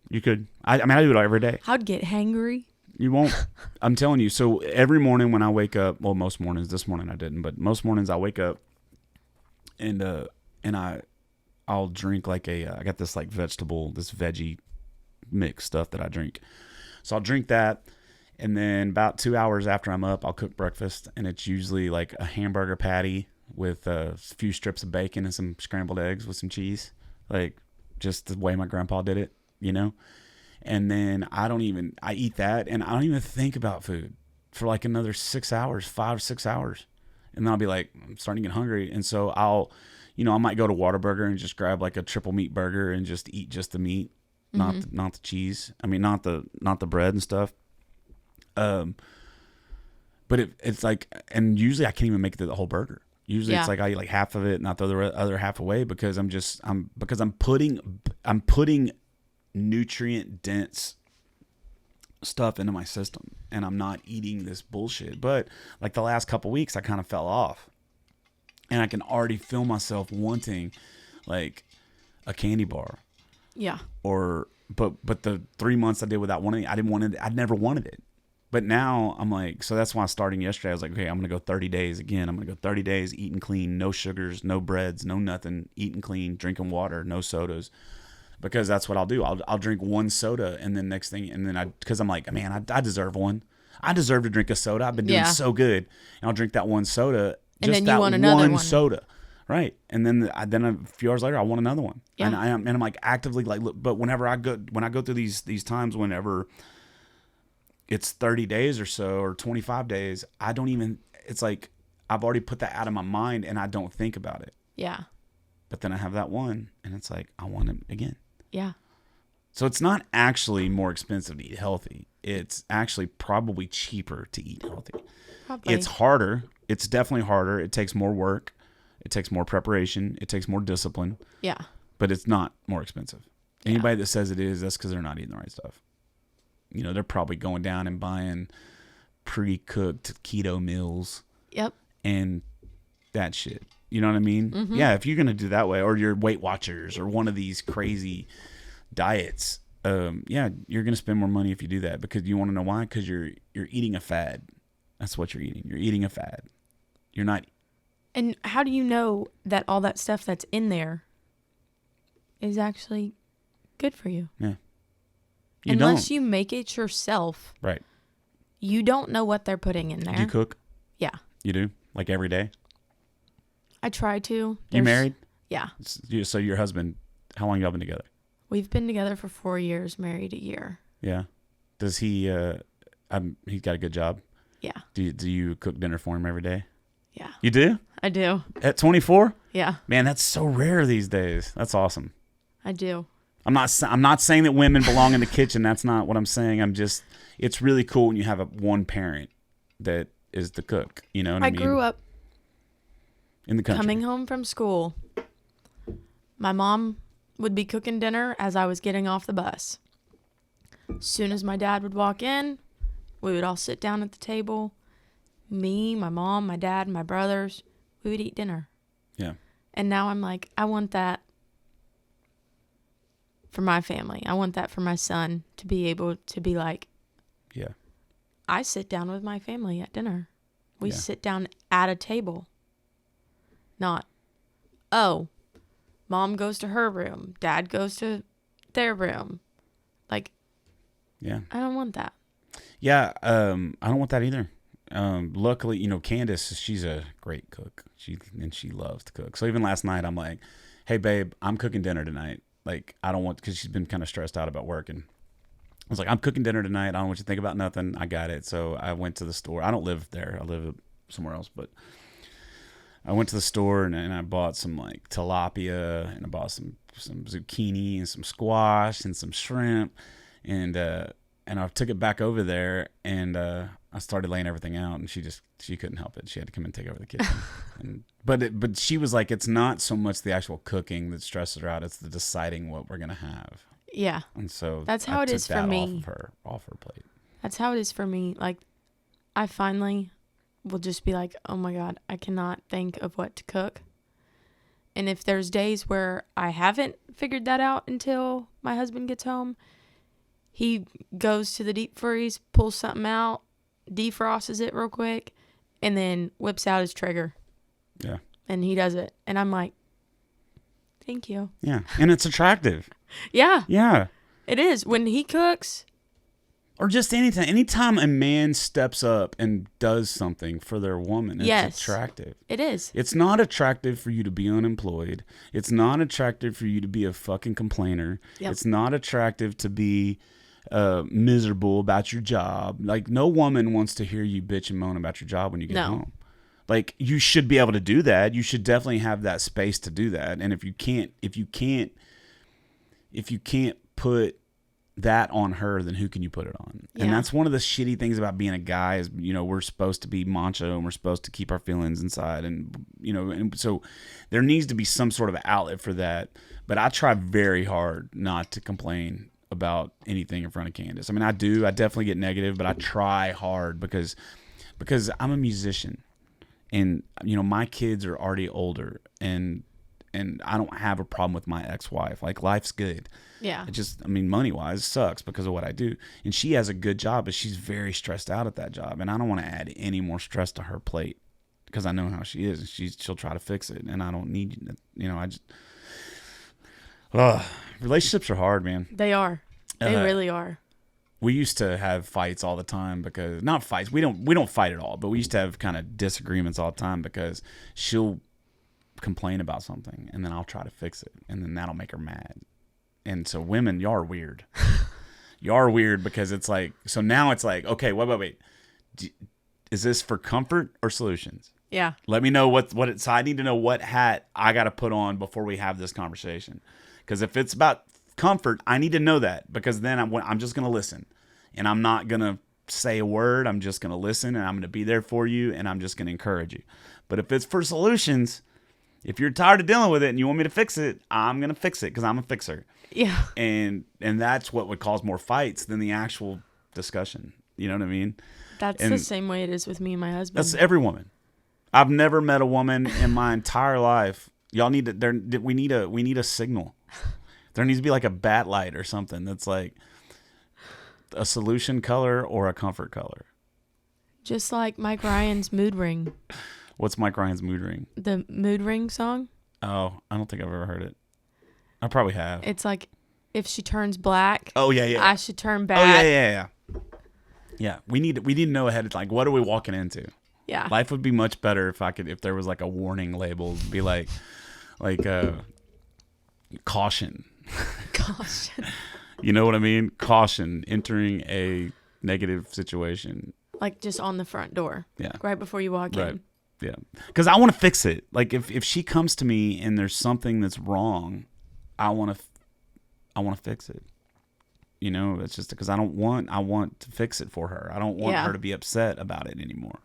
You could. I mean, I do it every day. I'd get hangry. You won't. I'm telling you. So every morning when I wake up, well, most mornings, this morning I didn't, but most mornings I wake up and I'll drink like I got this like this veggie mix stuff that I drink. So I'll drink that. And then about 2 hours after I'm up, I'll cook breakfast, and it's usually like a hamburger patty with a few strips of bacon and some scrambled eggs with some cheese, like just the way my grandpa did it, And then I eat that, and I don't even think about food for like another 6 hours, 5 or 6 hours. And then I'll be like, I'm starting to get hungry. And so I might go to Whataburger and just grab like a triple meat burger and just eat just the meat, not the cheese. I mean, not the bread and stuff. But it's like, and usually I can't even make it through the whole burger. Usually it's like I eat like half of it and I throw the other half away because I'm putting nutrient dense stuff into my system, and I'm not eating this bullshit. But like the last couple weeks, I kind of fell off, and I can already feel myself wanting like a candy bar. Yeah. But the 3 months I did without wanting it, I'd never wanted it. But now I'm like, so that's why starting yesterday, I was like, okay, I'm going to go 30 days again. I'm going to go 30 days eating clean, no sugars, no breads, no nothing, eating clean, drinking water, no sodas. Because that's what I'll do. I'll drink one soda, and then next thing, and then because I'm like, man, I deserve one. I deserve to drink a soda. I've been doing so good. And I'll drink that one soda, And just then you that want another one. soda. Right. And then a few hours later, I want another one. Yeah. And I'm like actively like, look, but when I go through these times, whenever it's 30 days or so, or 25 days, it's like I've already put that out of my mind and I don't think about it. Yeah. But then I have that one and it's like, I want it again. Yeah. So it's not actually more expensive to eat healthy. It's actually probably cheaper to eat healthy. Probably. It's harder. It's definitely harder. It takes more work. It takes more preparation. It takes more discipline. Yeah. But it's not more expensive. Yeah. Anybody that says it is, that's because they're not eating the right stuff. They're probably going down and buying pre-cooked keto meals Yep. and that shit. You know what I mean? Mm-hmm. Yeah, if you're going to do that way, or you're Weight Watchers or one of these crazy diets, you're going to spend more money if you do that, because you want to know why? Because you're eating a fad. That's what you're eating. You're eating a fad. You're not. And how do you know that all that stuff that's in there is actually good for you? Yeah. Unless you make it yourself. Right. You don't know what they're putting in there. Do you cook? Yeah. You do? Like every day? I try to. You There's- married? Yeah. So your husband, how long y'all been together? We've been together for 4 years, married a year. Yeah. Does he, he's got a good job? Yeah. Do you cook dinner for him every day? Yeah. You do? I do. At 24? Yeah. Man, that's so rare these days. That's awesome. I do. I'm not saying that women belong in the kitchen. That's not what I'm saying. It's really cool when you have one parent that is the cook. You know what I mean? I grew up in the country. coming home from school. My mom would be cooking dinner as I was getting off the bus. As soon as my dad would walk in, we would all sit down at the table. Me, my mom, my dad, my brothers, we would eat dinner. Yeah. And now I'm like, I want that for my family. I want that for my son to be able to be like, Yeah. I sit down with my family at dinner. We Yeah. sit down at a table. Not, oh, mom goes to her room, dad goes to their room. Like, Yeah. I don't want that. Yeah. I don't want that either. Luckily, Candace, she's a great cook. She loves to cook. So even last night, I'm like, hey, babe, I'm cooking dinner tonight. Like, I don't want, because she's been kind of stressed out about work. And I was like, I'm cooking dinner tonight. I don't want you to think about nothing. I got it. So I went to the store. I don't live there. I live somewhere else. But I went to the store and I bought some like tilapia, and I bought some zucchini and some squash and some shrimp. And I took it back over there, and I started laying everything out, and she couldn't help it. She had to come and take over the kitchen. But she was like, it's not so much the actual cooking that stresses her out; it's the deciding what we're gonna have. Yeah. And so that's how it is for me. Off her plate. That's how it is for me. Like, I finally will just be like, oh my God, I cannot think of what to cook. And if there's days where I haven't figured that out until my husband gets home, he goes to the deep freeze, pulls something out, defrosts it real quick, and then whips out his Traeger. Yeah. And he does it. And I'm like, thank you. Yeah. And it's attractive. Yeah. Yeah. It is. When he cooks. Or just anything. Anytime a man steps up and does something for their woman, it's attractive. It is. It's not attractive for you to be unemployed. It's not attractive for you to be a fucking complainer. Yep. It's not attractive to be miserable about your job. Like, no woman wants to hear you bitch and moan about your job when you get home. Like, you should be able to do that. You should definitely have that space to do that. And if you can't put that on her, then who can you put it on? Yeah. And that's one of the shitty things about being a guy is, we're supposed to be macho and we're supposed to keep our feelings inside. And, and so there needs to be some sort of outlet for that. But I try very hard not to complain about anything in front of Candace. I mean, I definitely get negative, but I try hard because I'm a musician, and, my kids are already older, and I don't have a problem with my ex-wife. Like, life's good. Yeah. It just, money-wise, sucks because of what I do. And she has a good job, but she's very stressed out at that job. And I don't want to add any more stress to her plate because I know how she is. And she'll try to fix it. And I don't need, relationships are hard, man. They are. They really are. We used to have fights all the time because, not fights, we don't fight at all, but we used to have kind of disagreements all the time because she'll complain about something and then I'll try to fix it and then that'll make her mad. And so women, y'all are weird. Y'all are weird because it's like, so now it's like, okay, wait. Is this for comfort or solutions? Yeah. Let me know what it's, so I need to know what hat I got to put on before we have this conversation. Because if it's about comfort, I need to know that, because then I'm just going to listen and I'm not going to say a word. I'm just going to listen and I'm going to be there for you and I'm just going to encourage you. But if it's for solutions, if you're tired of dealing with it and you want me to fix it, I'm going to fix it because I'm a fixer. Yeah. And that's what would cause more fights than the actual discussion. You know what I mean? That's the same way it is with me and my husband. That's every woman. I've never met a woman in my entire life. Y'all need to, we need a signal. There needs to be like a bat light or something that's like a solution color or a comfort color. Just like Mike Ryan's Mood Ring. What's Mike Ryan's Mood Ring? The Mood Ring song? Oh, I don't think I've ever heard it. I probably have. It's like, if she turns black, oh yeah, I should turn bad. Oh yeah. Yeah, we need to know ahead of time. Like, what are we walking into? Yeah. Life would be much better if there was like a warning label, be like caution. Caution. You know what I mean? Caution, entering a negative situation. like just on the front door. Yeah. Right before you walk Right. in. Yeah. Because I want to fix it. Like if she comes to me and there's something that's wrong, I want to fix it. You know, it's just because I want to fix it for her. I don't want her to be upset about it anymore.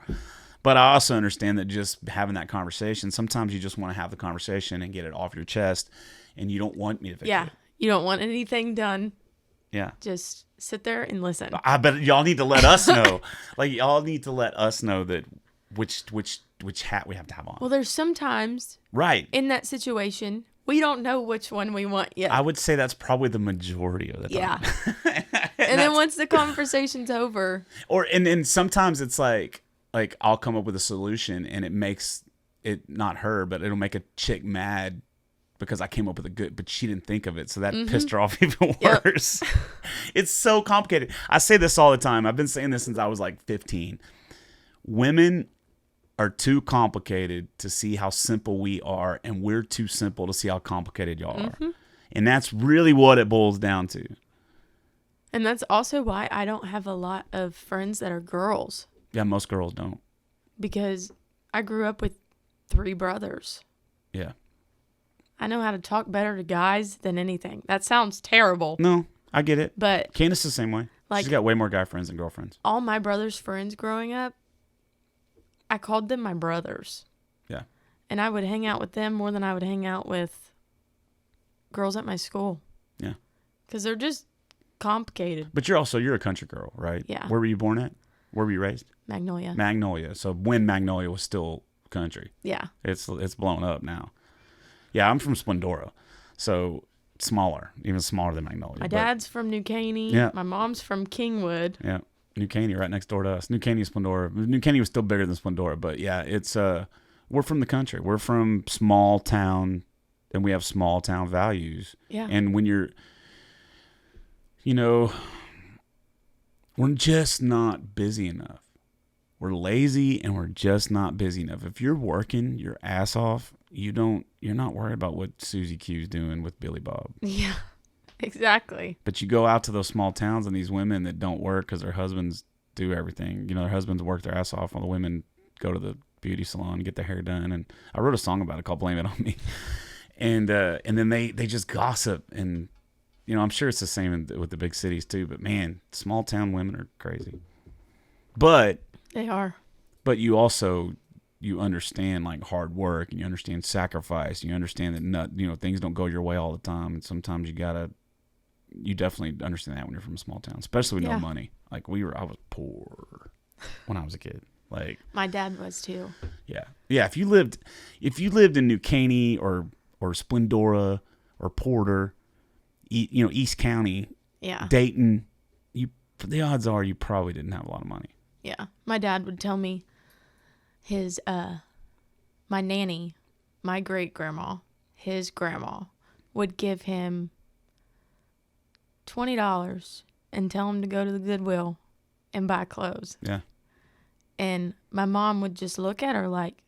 But I also understand that just having that conversation, sometimes you just want to have the conversation and get it off your chest, and you don't want me to fix Yeah. it. You don't want anything done. Yeah. Just sit there and listen. I bet y'all need to let us know. Like y'all need to let us know that which hat we have to have on. Well, there's sometimes Right. in that situation, we don't know which one we want yet. I would say that's probably the majority of the time. Yeah. And then once the conversation's over. And sometimes it's like I'll come up with a solution and it makes it not her, but it'll make a chick mad because I came up with but she didn't think of it. So that pissed her off even worse. It's so complicated. I say this all the time. I've been saying this since I was like 15. Women are too complicated to see how simple we are, and we're too simple to see how complicated y'all are. And that's really what it boils down to. And that's also why I don't have a lot of friends that are girls. Yeah, most girls don't. Because I grew up with 3 brothers. Yeah. I know how to talk better to guys than anything. That sounds terrible. No, I get it. But Candace is the same way. Like- She's got way more guy friends than girlfriends. all my brother's friends growing up, I called them my brothers. Yeah. And I would hang out with them more than I would hang out with girls at my school. Yeah. Because they're just complicated. But you're a country girl, right? Yeah. Where were you born at? Where were you raised? Magnolia. Magnolia. So when Magnolia was still country. Yeah. It's blown up now. Yeah, I'm from Splendora. So smaller, even smaller than Magnolia. My but- dad's from New Caney. Yeah. My mom's from Kingwood. Yeah. New Caney right next door to us. New Caney, Splendora. New Caney was still bigger than Splendora, but yeah, it's we're from the country. We're from small town, and we have small town values. Yeah. And when you're, we're just not busy enough. We're lazy and we're just not busy enough. If you're working your ass off, you're not worried about what Susie Q's doing with Billy Bob. Yeah. Exactly. But you go out to those small towns and these women that don't work because their husbands do everything. Their husbands work their ass off while the women go to the beauty salon and get their hair done. And I wrote a song about it called Blame It On Me. And then they just gossip. And, I'm sure it's the same with the big cities too. But, man, small town women are crazy. But They are. you also, you understand like hard work and you understand sacrifice. And you understand that things don't go your way all the time. And sometimes you definitely understand that when you're from a small town, especially with no money. Like I was poor when I was a kid. Like My dad was too. yeah. If you lived in New Caney or Splendora or Porter, East County, Yeah. Dayton, the odds are you probably didn't have a lot of money. Yeah. My dad would tell me his, my nanny, my great grandma, his grandma would give him $20 and tell him to go to the Goodwill and buy clothes. Yeah. And my mom would just look at her like,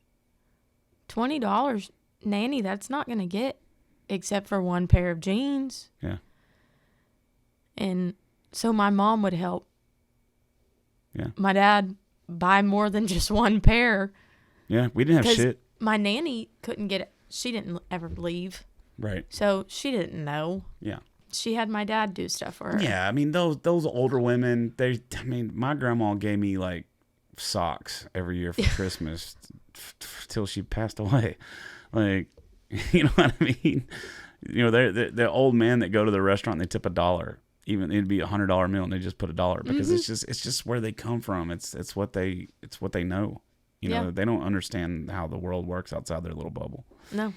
$20, nanny, that's not going to get except for one pair of jeans. Yeah. And so my mom would help Yeah. my dad buy more than just one pair. Yeah. We didn't have 'Cause shit. My nanny couldn't get it. She didn't ever leave. Right. So she didn't know. Yeah. She had my dad do stuff for her. Yeah, I mean those older women. My grandma gave me like socks every year for Christmas till she passed away. Like, you know what I mean? They're the old men that go to the restaurant and they tip $1. Even it'd be $100 meal and they just put $1 because it's just where they come from. It's what they know. Yeah. They don't understand how the world works outside their little bubble. No.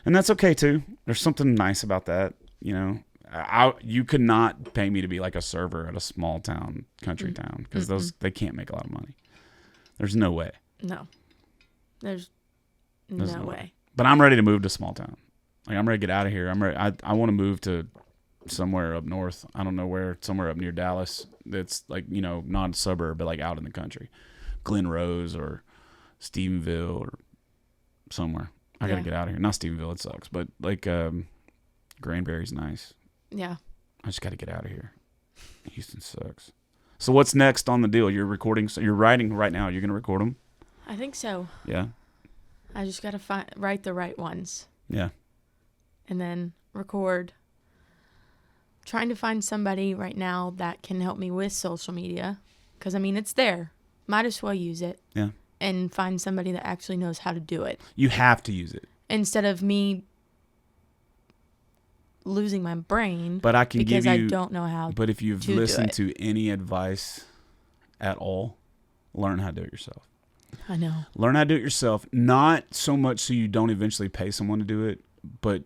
And that's okay too. There's something nice about that. You could not pay me to be like a server at a small town, country town, because they can't make a lot of money. There's no way. No. There's There's no no way. But I'm ready to move to small town. Like I'm ready to get out of here. I'm ready. I want to move to somewhere up north. I don't know where. Somewhere up near Dallas. That's like not a suburb, but like out in the country, Glen Rose or Stephenville or somewhere. I gotta get out of here. Not Stephenville. It sucks. But like Granbury's nice. Yeah. I just got to get out of here. Houston sucks. So what's next on the deal? You're recording. So you're writing right now. You're gonna record them. I think so. Yeah. I just gotta write the right ones Yeah. and then record. Trying to find somebody right now that can help me with social media, because I mean it's there. Might as well use it. Yeah. And find somebody that actually knows how to do it You have to use it. instead of me losing my brain. But I can because give you. I don't know how. But if you've to do listened it. to any advice at all, learn how to do it yourself. I know. Learn how to do it yourself. Not so much so you don't eventually pay someone to do it, but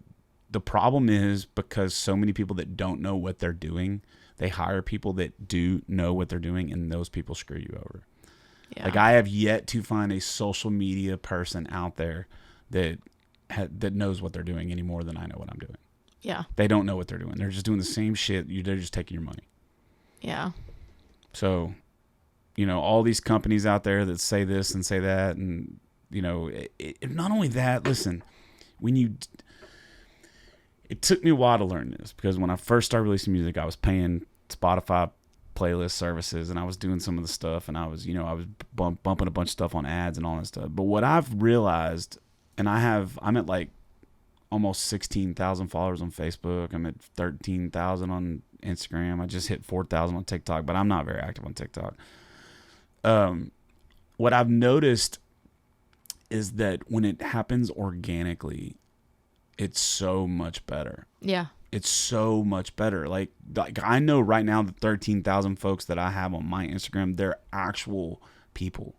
the problem is because so many people that don't know what they're doing, they hire people that do know what they're doing, and those people screw you over. Yeah. Like I have yet to find a social media person out there that that knows what they're doing any more than I know what I'm doing. Yeah. They don't know what they're doing. They're just doing the same shit. They're just taking your money. Yeah. So, all these companies out there that say this and say that, and not only that. Listen, it took me a while to learn this because when I first started releasing music, I was paying Spotify playlist services and I was doing some of the stuff, and I was bumping a bunch of stuff on ads and all that stuff. But what I've realized, and I'm at like almost 16,000 followers on Facebook. I'm at 13,000 on Instagram. I just hit 4,000 on TikTok, but I'm not very active on TikTok. What I've noticed is that when it happens organically, it's so much better. Yeah. It's so much better. Like I know right now the 13,000 folks that I have on my Instagram, they're actual people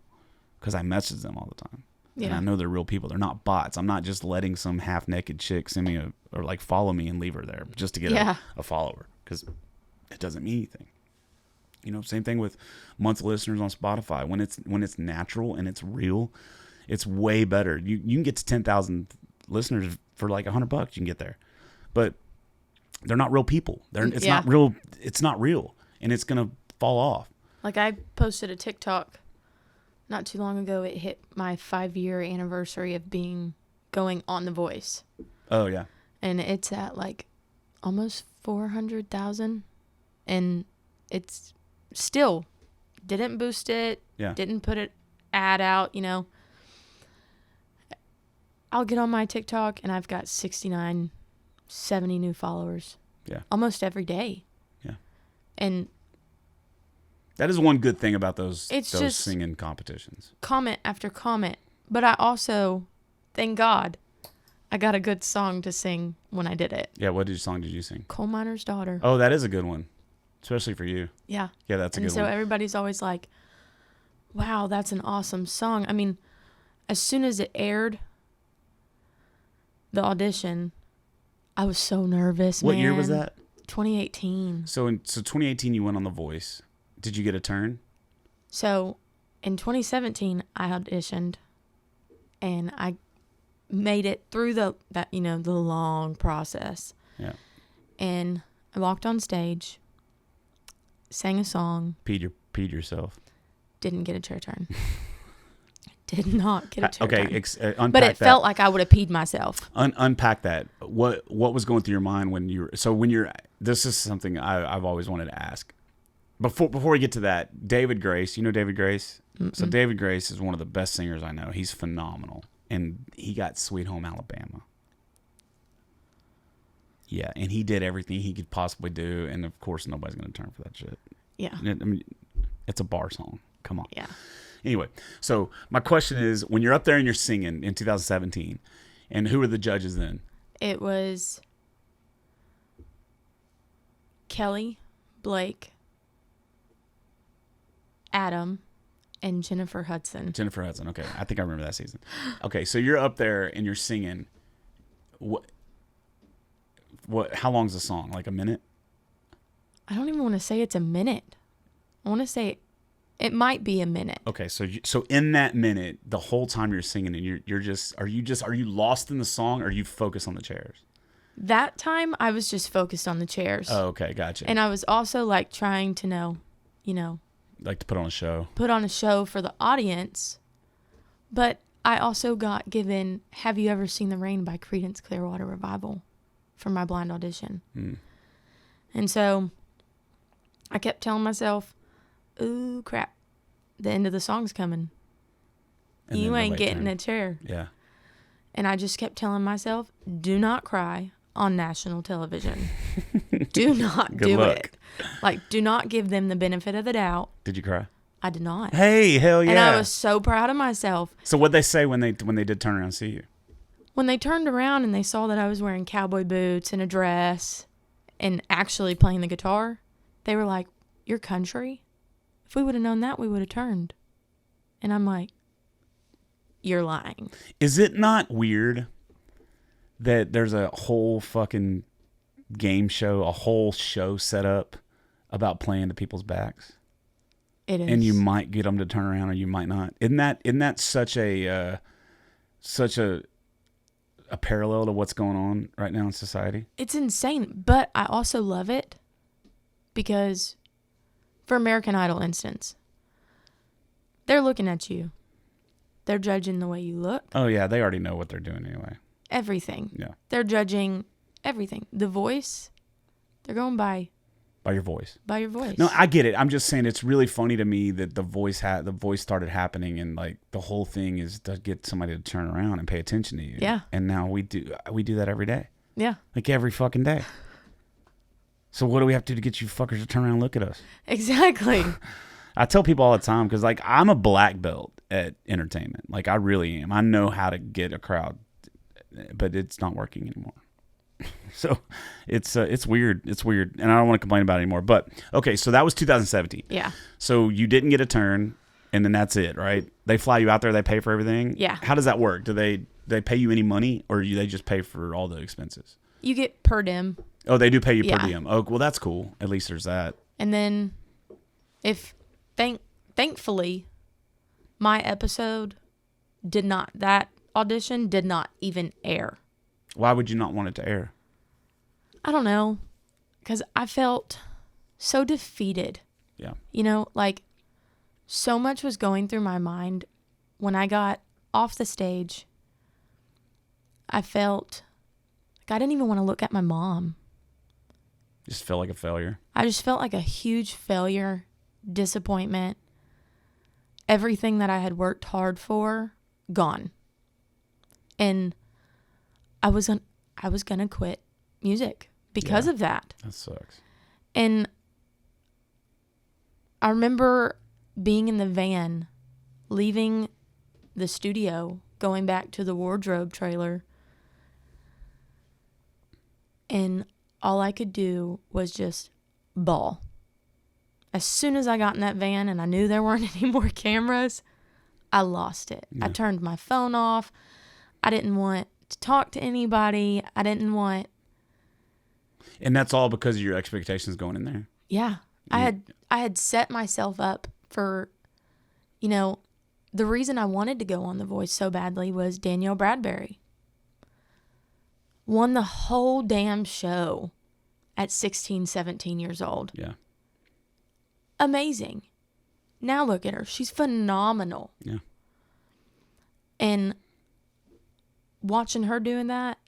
because I message them all the time. Yeah. And I know they're real people. They're not bots. I'm not just letting some half-naked chick send me or like follow me and leave her there just to get a follower, because it doesn't mean anything. Same thing with monthly listeners on Spotify. When it's natural and it's real, it's way better. You can get to 10,000 listeners for like $100. You can get there, but they're not real people. It's not real. It's not real, and it's gonna fall off. Like I posted a TikTok not too long ago. It hit my 5-year anniversary of going on The Voice. Oh yeah. And it's at like almost 400,000, and it's still didn't boost it. Yeah. Didn't put it ad out. I'll get on my TikTok and I've got 69, 70 new followers. Yeah. Almost every day. Yeah. And that is one good thing about those just singing competitions. comment after comment. But I also, thank God, I got a good song to sing when I did it. Yeah, what song did you sing? Coal Miner's Daughter. Oh, that is a good one. Especially for you. Yeah. Yeah, that's a good one. And so everybody's always like, wow, that's an awesome song. I mean, as soon as it aired, the audition, I was so nervous, What man. year was that? 2018. So 2018 you went on The Voice. Did you get a turn? So in 2017 I auditioned and I made it through the long process. Yeah. And I walked on stage, sang a song, Peed yourself. didn't get a chair turn. Did not get a chair turn. Unpack But it that. felt like I would have peed myself. Unpack that. What was going through your mind when this is something I've always wanted to ask. Before we get to that, David Grace, you know David Grace? Mm-mm. So David Grace is one of the best singers I know. He's phenomenal. And he got Sweet Home Alabama. Yeah, and he did everything he could possibly do, and of course nobody's going to turn for that shit. Yeah. I mean, it's a bar song. Come on. Yeah. Anyway, so my question is, when you're up there and you're singing in 2017, and who were the judges then? It was Kelly, Blake, Adam, and Jennifer Hudson. Jennifer Hudson. Okay, I think I remember that season. Okay, so you're up there and you're singing. What? How long's the song? Like a minute? I don't even want to say it's a minute. I want to say it might be a minute. Okay, so in that minute, the whole time you're singing, and are you lost in the song, or are you focused on the chairs? That time I was just focused on the chairs. Oh, okay, gotcha. And I was also like trying to know, like to put on a show. Put on a show for the audience. But I also got given Have You Ever Seen the Rain by Creedence Clearwater Revival for my blind audition. Mm. And so I kept telling myself, ooh, crap. The end of the song's coming. And You then the ain't late getting turn. a chair. Yeah. And I just kept telling myself, do not cry on national television. Do not Good do luck. it. Like, do not give them the benefit of the doubt. Did you cry? I did not. Hey, hell yeah. And I was so proud of myself. So what'd they say when they did turn around and see you? When they turned around and they saw that I was wearing cowboy boots and a dress and actually playing the guitar, they were like, you're country? If we would have known that, we would have turned. And I'm like, you're lying. Is it not weird that there's a whole fucking game show, a whole show set up about playing to people's backs? It is. And you might get them to turn around or you might not. Isn't that such a parallel to what's going on right now in society? It's insane. But I also love it because for American Idol instance, they're looking at you. They're judging the way you look. Oh yeah, they already know what they're doing anyway. Everything. Yeah. They're judging everything. The voice, they're going by By your voice. your voice. No, I get it. I'm just saying it's really funny to me that the voice started happening, and like the whole thing is to get somebody to turn around and pay attention to you. Yeah. And now we do that every day. Yeah, Like every fucking day. So what do we have to do to get you fuckers to turn around and look at us? exactly. I tell people all the time because like I'm a black belt at entertainment. Like I really am. I know how to get a crowd, but it's not working anymore. So it's weird. It's weird, and I don't want to complain about it anymore. But okay, so that was 2017. Yeah. So you didn't get a turn, and then that's it, right? They fly you out there. They pay for everything. Yeah. How does that work? Do they pay you any money, or do they just pay for all the expenses? You get per diem. Oh, they do pay you Yeah. per diem. Oh, well, that's cool. At least there's that. And then if thankfully my episode that audition did not even air. Why would you not want it to air? I don't know, because I felt so defeated. Yeah. You know, like so much was going through my mind when I got off the stage. I felt like I didn't even want to look at my mom. Just felt like a failure. I just felt like a huge failure, disappointment. Everything that I had worked hard for, gone. And I was going to quit music because Yeah. of that. That sucks. And I remember being in the van, leaving the studio, going back to the wardrobe trailer. And all I could do was just bawl. As soon as I got in that van and I knew there weren't any more cameras, I lost it. I Yeah. turned my phone off. I didn't want to talk to anybody. I didn't want, And that's all because of your expectations going in there. yeah. Yeah. I had set myself up for, you know, the reason I wanted to go on The Voice so badly was Danielle Bradbury. Won the whole damn show at 16, 17 years old. Yeah. Amazing. Now look at her. She's phenomenal. Yeah. And watching her doing that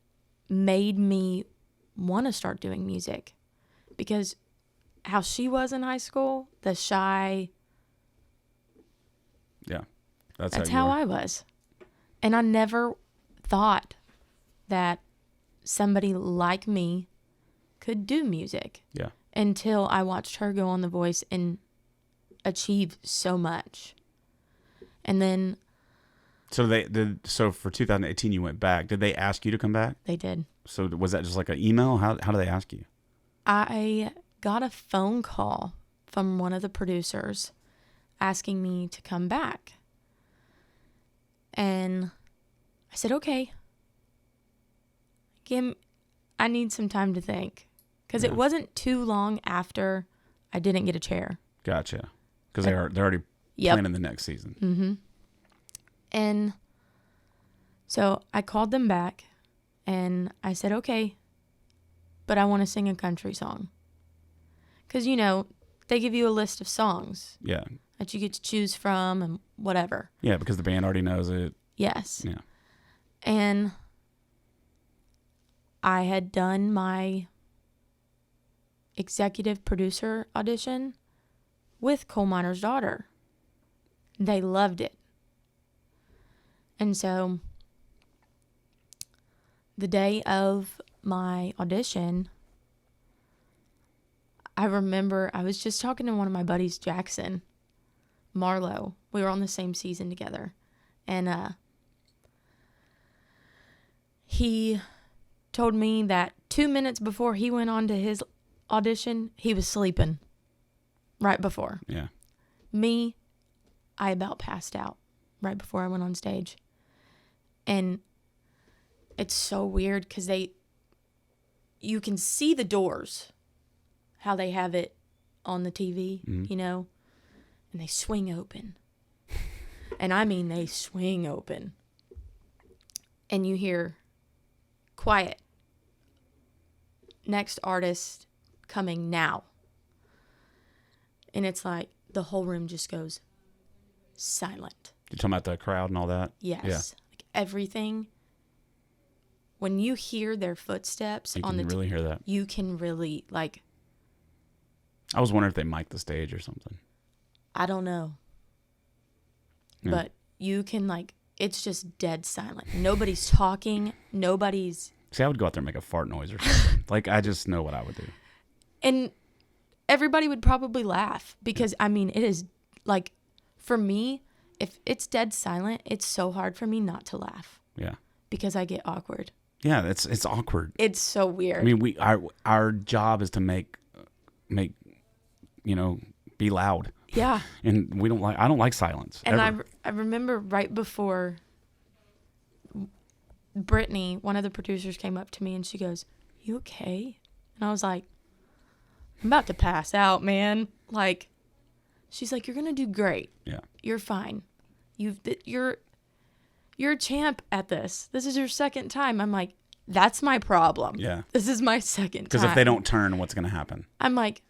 made me want to start doing music. Because how she was in high school, the shy, Yeah. That's that's how how you I was. And I never thought that somebody like me could do music Yeah. until I watched her go on The Voice and achieve so much. And then So for 2018 you went back. Did they ask you to come back? they did. So was that just like an email? How do they ask you? I got a phone call from one of the producers asking me to come back. And I said, okay. I need some time to think. Because Yeah. it wasn't too long after I didn't get a chair. Gotcha. Because they're already Yep. planning the next season. Mm-hmm. And so I called them back and I said, okay, but I want to sing a country song. Because, you know, they give you a list of songs Yeah. that you get to choose from and whatever. Yeah, because the band already knows it. Yes. Yeah. And I had done my executive producer audition with Coal Miner's Daughter. They loved it. And so the day of my audition, I remember I was just talking to one of my buddies, Jackson Marlowe. We were on the same season together. And he told me that 2 minutes before he went on to his audition, he was sleeping right before. Yeah. Me, I about passed out right before I went on stage. And it's so weird because you can see the doors, how they have it on the TV, you know, and they swing open. And I mean, they swing open. And you hear, quiet. Next artist coming now. And it's like the whole room just goes silent. You're talking about the crowd and all that? Yes. Yeah. Like everything. When you hear their footsteps You on can the really hear that. you can really, like, I was wondering if they mic'd the stage or something. I don't know. Yeah. But you can, like, it's just dead silent. Nobody's talking. Nobody's. See, I would go out there and make a fart noise or something. Like, I just know what I would do. And everybody would probably laugh because, I mean, it is, like, for me, if it's dead silent, it's so hard for me not to laugh Yeah. because I get awkward. Yeah, it's awkward. It's so weird. I mean, our job is to make be loud, yeah. and I don't like silence. And ever. I remember right before Brittany, one of the producers, came up to me and she goes, "You okay?" And I was like, "I'm about to pass out, man." Like, she's like, "You're gonna do great. Yeah. You're fine. You're a champ at this. This is your second time." I'm like, "That's my problem. Yeah. This is my second time." Because if they don't turn, what's going to happen? I'm like,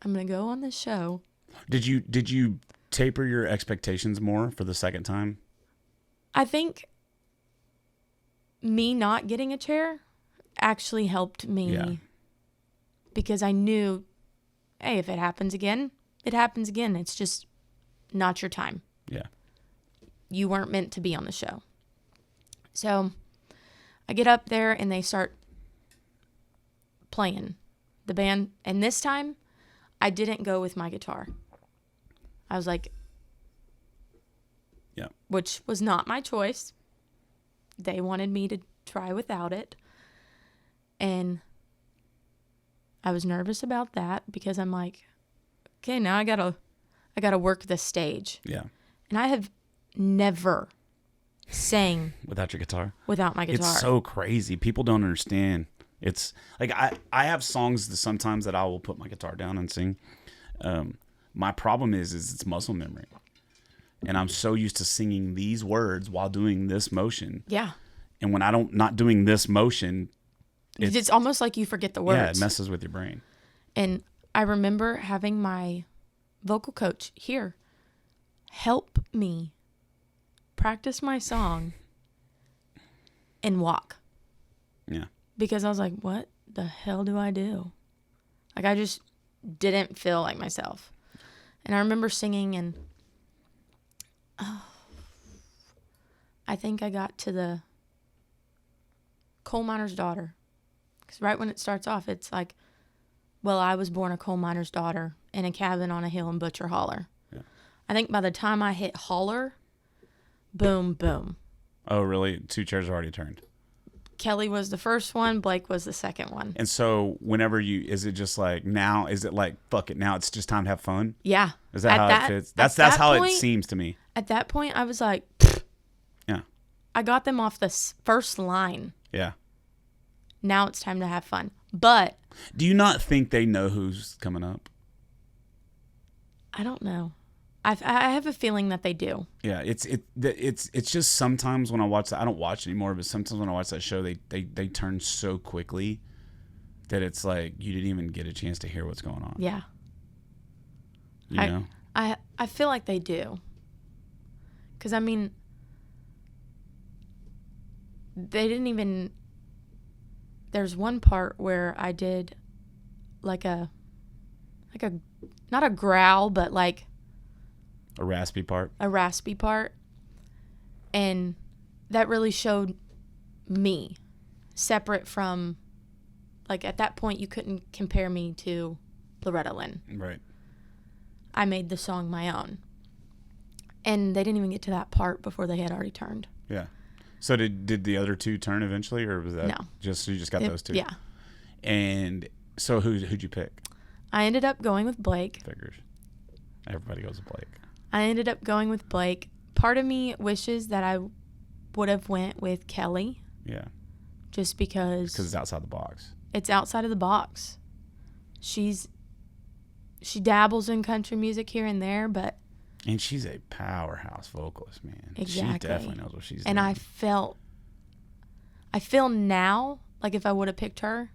I'm gonna go on this show. Did you taper your expectations more for the second time? I think me not getting a chair actually helped me. Yeah. Because I knew, hey, if it happens again, it happens again. It's just not your time. Yeah. You weren't meant to be on the show. So I get up there and they start playing the band. And this time I didn't go with my guitar. I was like, Yeah. which was not my choice. They wanted me to try without it. And I was nervous about that because I'm like, okay, now I gotta work the stage. Yeah. And I have never sang Without your guitar? without my guitar. It's so crazy. People don't understand. It's like I have songs that sometimes that I will put my guitar down and sing. My problem is it's muscle memory. And I'm so used to singing these words while doing this motion. Yeah. And when not doing this motion, It's almost like you forget the words. yeah, it messes with your brain. And I remember having my vocal coach here help me practice my song and walk. Yeah. Because I was like, what the hell do I do? Like, I just didn't feel like myself. And I remember singing and I think I got to the Coal Miner's Daughter. Because right when it starts off, it's like, well, I was born a coal miner's daughter in a cabin on a hill in Butcher Holler. Yeah. I think by the time I hit Holler, boom, boom. Oh, really? 2 chairs are already turned. Kelly was the first one. Blake was the second one. And so whenever is it just like now, is it like, fuck it, now it's just time to have fun? Yeah. Is that At how it fits? That's that how point- it seems to me. At that point, I was like, Yeah. I got them off the first line. Yeah. Now it's time to have fun. But Do you not think they know who's coming up? I don't know. I have a feeling that they do. Yeah, it's just sometimes when I watch that, I don't watch anymore, but sometimes when I watch that show, they turn so quickly that it's like you didn't even get a chance to hear what's going on. Yeah. You know? I feel like they do. Because, I mean, they didn't even... There's one part where I did like a not a growl, but like A raspy part. a raspy part. And that really showed me, separate from, like, at that point you couldn't compare me to Loretta Lynn. Right. I made the song my own. And they didn't even get to that part before they had already turned. Yeah. So did the other two turn eventually, or was that No. you just got those two? Yeah. And so who'd you pick? I ended up going with Blake. Figures. Everybody goes with Blake. I ended up going with Blake. Part of me wishes that I would have went with Kelly, Yeah. just because Because it's outside the box. it's outside of the box. She dabbles in country music here and there, but And she's a powerhouse vocalist, man. She Exactly. definitely knows what she's and doing. I feel now like if I would have picked her,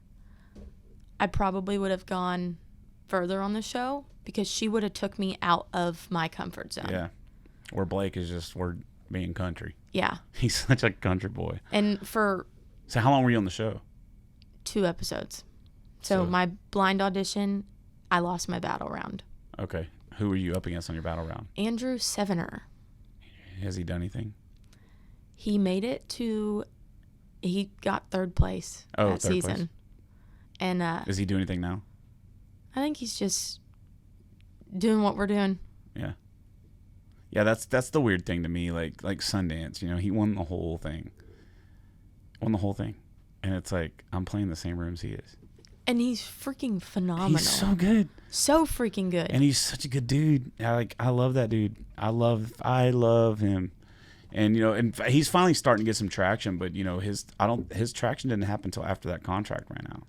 I probably would have gone further on the show because she would have took me out of my comfort zone. Yeah. Where Blake is just, we're being country. Yeah. He's such a country boy. And for So how long were you on the show? 2 episodes. So my blind audition, I lost my battle round. Okay. Who were you up against on your battle round? Andrew Sevener. Has he done anything? He made it to, he got 3rd place that third season. place. And Does he do anything now? I think he's just doing what we're doing. Yeah. Yeah, that's the weird thing to me. Like Sundance, you know, he won the whole thing. And it's like, I'm playing the same rooms he is. And he's freaking phenomenal. He's so good. So freaking good. And he's such a good dude. I love that dude. I love him. And you know, and he's finally starting to get some traction, but you know, his traction didn't happen until after that contract ran out.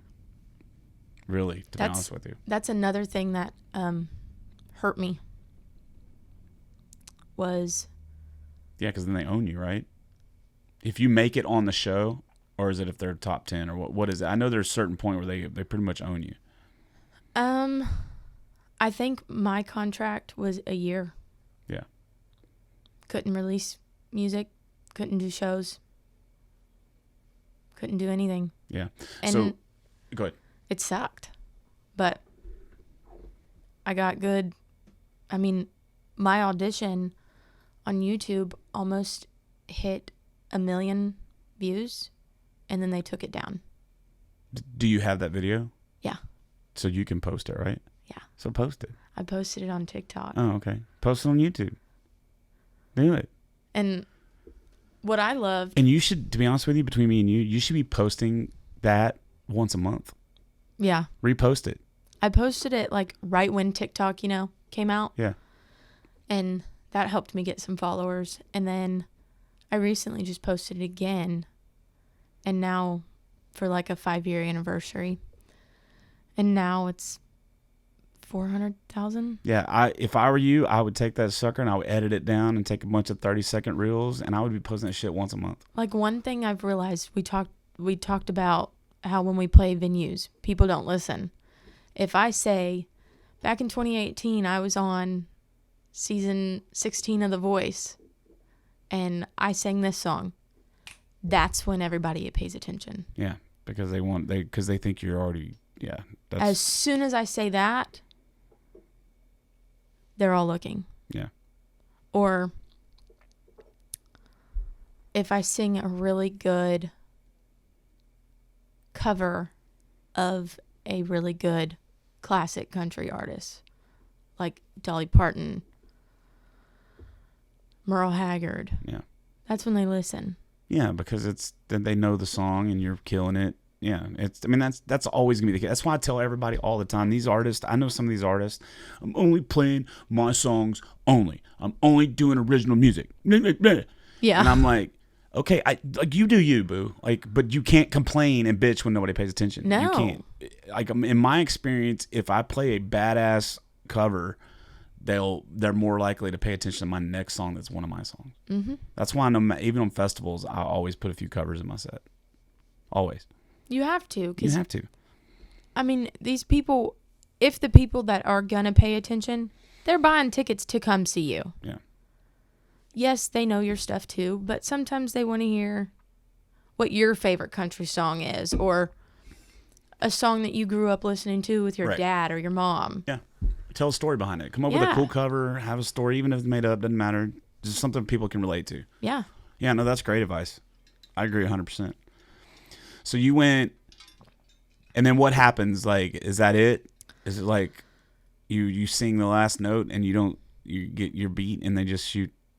Really, to be honest with you. That's another thing that hurt me. Was Yeah, because then they own you, right? If you make it on the show, or is it if they're top 10, or what is it? I know there's a certain point where they pretty much own you. I think my contract was a year. Yeah. Couldn't release music, couldn't do shows, couldn't do anything. Yeah. And So, go ahead. it sucked. But I got good. I mean, my audition on YouTube almost hit 1 million views, and then they took it down. Do you have that video? Yeah. So you can post it, right? Yeah. So post it. I posted it on TikTok. Oh, okay. Post it on YouTube. Do it. And what I loved, And you should, to be honest with you, between me and you should be posting that once a month. yeah, Repost it. I posted it like right when TikTok, came out. Yeah. And that helped me get some followers. And then I recently just posted it again. And now for like a 5-year anniversary. And now it's 400,000. Yeah, if I were you, I would take that sucker and I would edit it down and take a bunch of 30-second reels, and I would be posting that shit once a month. Like one thing I've realized, we talked about how when we play venues, people don't listen. If I say, back in 2018, I was on season 16 of The Voice, and I sang this song, that's when everybody pays attention. Yeah, because they think you're already, yeah. As soon as I say that, they're all looking. Yeah. Or if I sing a really good cover of a really good classic country artist, like Dolly Parton, Merle Haggard. Yeah. That's when they listen. Yeah, because then they know the song and you're killing it. Yeah, that's always gonna be the case. That's why I tell everybody all the time. These artists, I know some of these artists. I'm only playing my songs only. I'm only doing original music. Yeah. And I'm like, okay, like you do you, boo. Like, but you can't complain and bitch when nobody pays attention. No. You can't. Like in my experience, if I play a badass cover, they're more likely to pay attention to my next song that's one of my songs. Mm-hmm. That's why even on festivals, I always put a few covers in my set. Always. You have to. You have to. I mean, these people, if the people that are going to pay attention, they're buying tickets to come see you. Yeah. Yes, they know your stuff too, but sometimes they want to hear what your favorite country song is, or a song that you grew up listening to with your Right. dad or your mom. Yeah. Tell a story behind it. Come up with a Yeah. cool cover. Have a story, even if it's made up. Doesn't matter. Just something people can relate to. Yeah. Yeah, no, that's great advice. I agree 100%. So you went, and then what happens? Like, is that it? Is it like you sing the last note and you get your beat and they just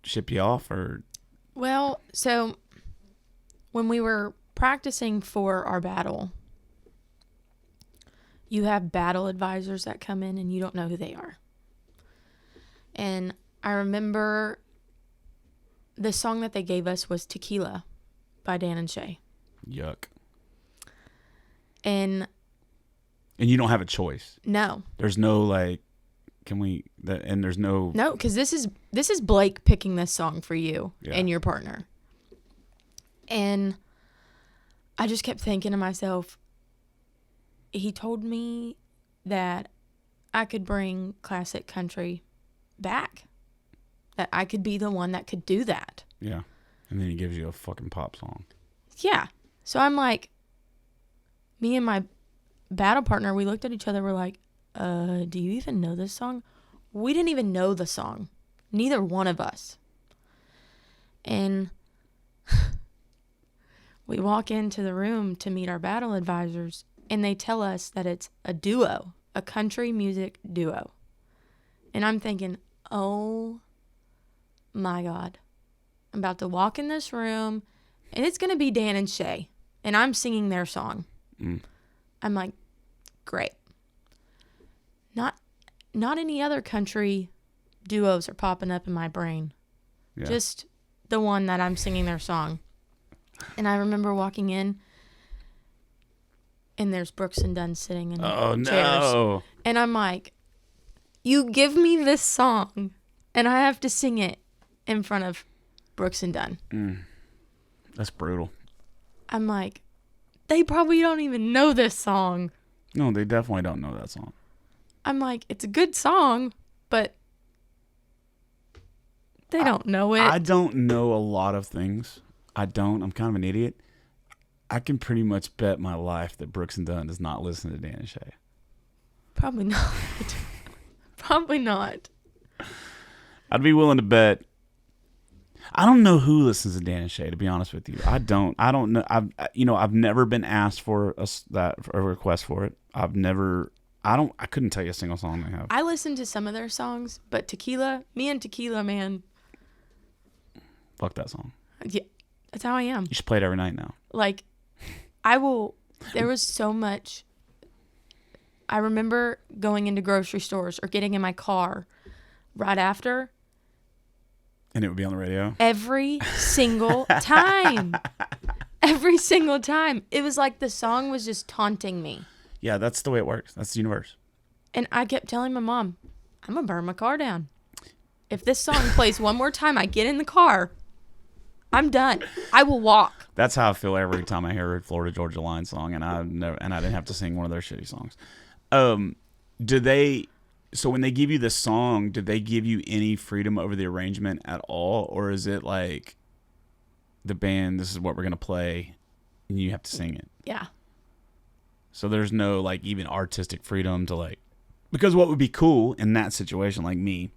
ship you off, or? Well, so when we were practicing for our battle, you have battle advisors that come in and you don't know who they are. And I remember the song that they gave us was Tequila by Dan and Shay. Yuck. And you don't have a choice. no, There's no like, and there's no. no, because this is Blake picking this song for you Yeah. and your partner. And I just kept thinking to myself, he told me that I could bring classic country back, that I could be the one that could do that. Yeah. And then he gives you a fucking pop song. Yeah. So I'm like, me and my battle partner, we looked at each other, we're like, do you even know this song? We didn't even know the song. Neither one of us. And we walk into the room to meet our battle advisors, and they tell us that it's a duo, a country music duo. And I'm thinking, oh my God. I'm about to walk in this room, and it's going to be Dan and Shay, and I'm singing their song. Mm. I'm like, great. Not any other country duos are popping up in my brain. Yeah. Just the one that I'm singing their song. And I remember walking in, and there's Brooks and Dunn sitting in Oh chairs. no. And I'm like, you give me this song, and I have to sing it in front of Brooks and Dunn. That's brutal. I'm like, they probably don't even know this song. No, they definitely don't know that song. I'm like, it's a good song, but they don't know it. I don't know a lot of things. I'm kind of an idiot. I can pretty much bet my life that Brooks and Dunn does not listen to Dan and Shay. Probably not. Probably not. I'd be willing to bet. I don't know who listens to Dan and Shay, to be honest with you. I don't know. I've never been asked for a request for it. I couldn't tell you a single song they have. I listened to some of their songs, but me and Tequila, man, Fuck that song. yeah, that's how I am. You should play it every night now. Like, there was so much. I remember going into grocery stores or getting in my car right after. And it would be on the radio. Every single time. Every single time. It was like the song was just taunting me. Yeah, that's the way it works. That's the universe. And I kept telling my mom, I'm going to burn my car down. If this song plays one more time, I get in the car, I'm done. I will walk. That's how I feel every time I hear a Florida Georgia Line song, and I didn't have to sing one of their shitty songs. So when they give you the song, did they give you any freedom over the arrangement at all, or is it like the band, this is what we're gonna play, and you have to sing it? Yeah. So there's no like even artistic freedom to like, because what would be cool in that situation, like me,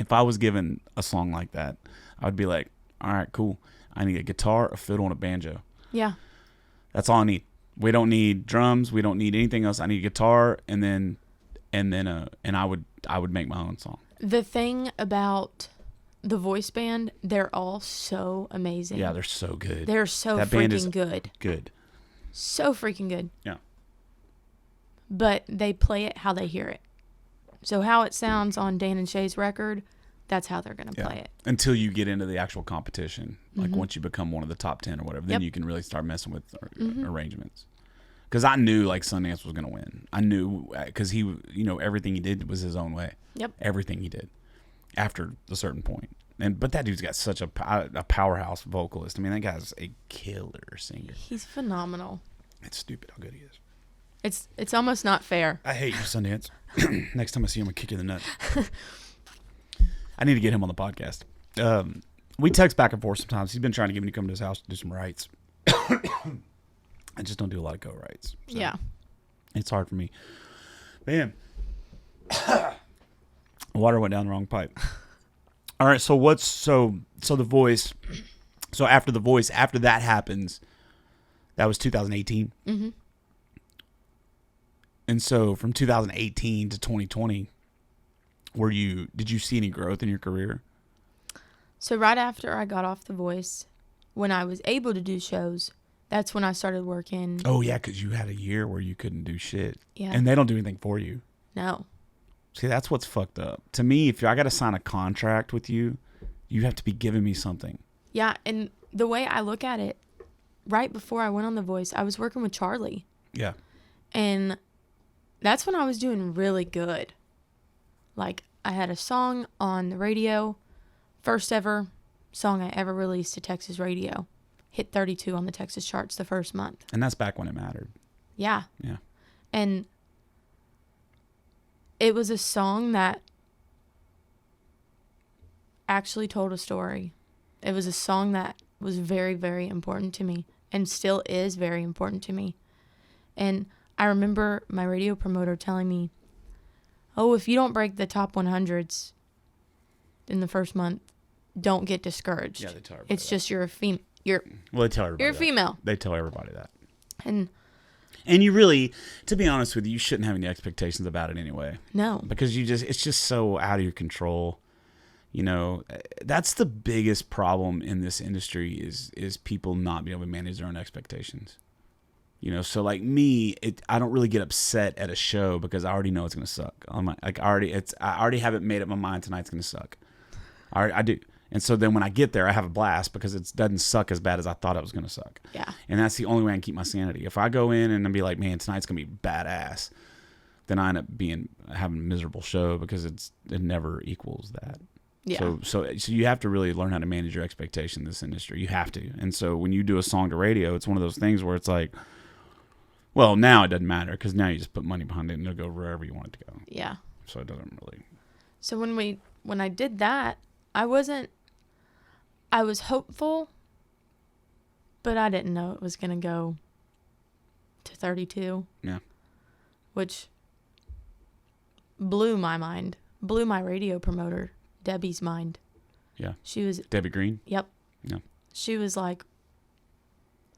if I was given a song like that, I would be like, all right, cool. I need a guitar, a fiddle, and a banjo. Yeah. That's all I need. We don't need drums. We don't need anything else. I need a guitar, and I would make my own song. The thing about the voice band, they're all so amazing. Yeah, they're so good. They're so That band is freaking good. Good. So freaking good. Yeah. But they play it how they hear it. So how it sounds on Dan and Shay's record, that's how they're going to play it. Until you get into the actual competition. Like once you become one of the top 10 or whatever, then you can really start messing with arrangements. Because I knew like Sundance was going to win. I knew because he, everything he did was his own way. Yep. Everything he did after a certain point. But that dude's got such a powerhouse vocalist. I mean, that guy's a killer singer. He's phenomenal. It's stupid how good he is. It's almost not fair. I hate you, Sundance. Next time I see him, I'm going to kick you in the nut. I need to get him on the podcast. We text back and forth sometimes. He's been trying to get me to come to his house to do some rights. I just don't do a lot of co-writes. So Yeah. it's hard for me. Man. Water went down the wrong pipe. All right, so what's so The Voice? So after The Voice, after that happens, that was 2018. Mm-hmm. And so from 2018 to 2020, did you see any growth in your career? So right after I got off The Voice, when I was able to do shows, that's when I started working. Oh yeah, because you had a year where you couldn't do shit. Yeah. And they don't do anything for you. No. See, that's what's fucked up. To me, if I got to sign a contract with you, you have to be giving me something. Yeah, and the way I look at it, right before I went on The Voice, I was working with Charlie. Yeah. And that's when I was doing really good. Like, I had a song on the radio, first ever song I ever released to Texas radio. Hit 32 on the Texas charts the first month. And that's back when it mattered. Yeah. Yeah. And it was a song that actually told a story. It was a song that was very, very important to me and still is very important to me. And I remember my radio promoter telling me, oh, if you don't break the top 100s in the first month, don't get discouraged. Yeah, they tell everybody it's that. just you're Well, they tell everybody you're a that. female. They tell everybody that. And you really, to be honest with you shouldn't have any expectations about it anyway. no. Because it's just so out of your control. You know, that's the biggest problem in this industry is people not being able to manage their own expectations. You know, so like me, I don't really get upset at a show because I already know it's gonna suck. I already have it made up my mind tonight's gonna suck. I do, and so then when I get there, I have a blast because it doesn't suck as bad as I thought it was gonna suck. Yeah. And that's the only way I can keep my sanity. If I go in and be like, man, tonight's gonna be badass, then I end up having a miserable show because it never equals that. Yeah. So you have to really learn how to manage your expectation in this industry. You have to. And so when you do a song to radio, it's one of those things where it's like, well, now it doesn't matter because now you just put money behind it and it'll go wherever you want it to go. Yeah. So it doesn't really. So when I did that, I was hopeful, but I didn't know it was going to go to 32. Yeah. Which blew my mind, blew my radio promoter, Debbie's mind. Yeah. She was, Debbie Green? yep. Yeah. She was like,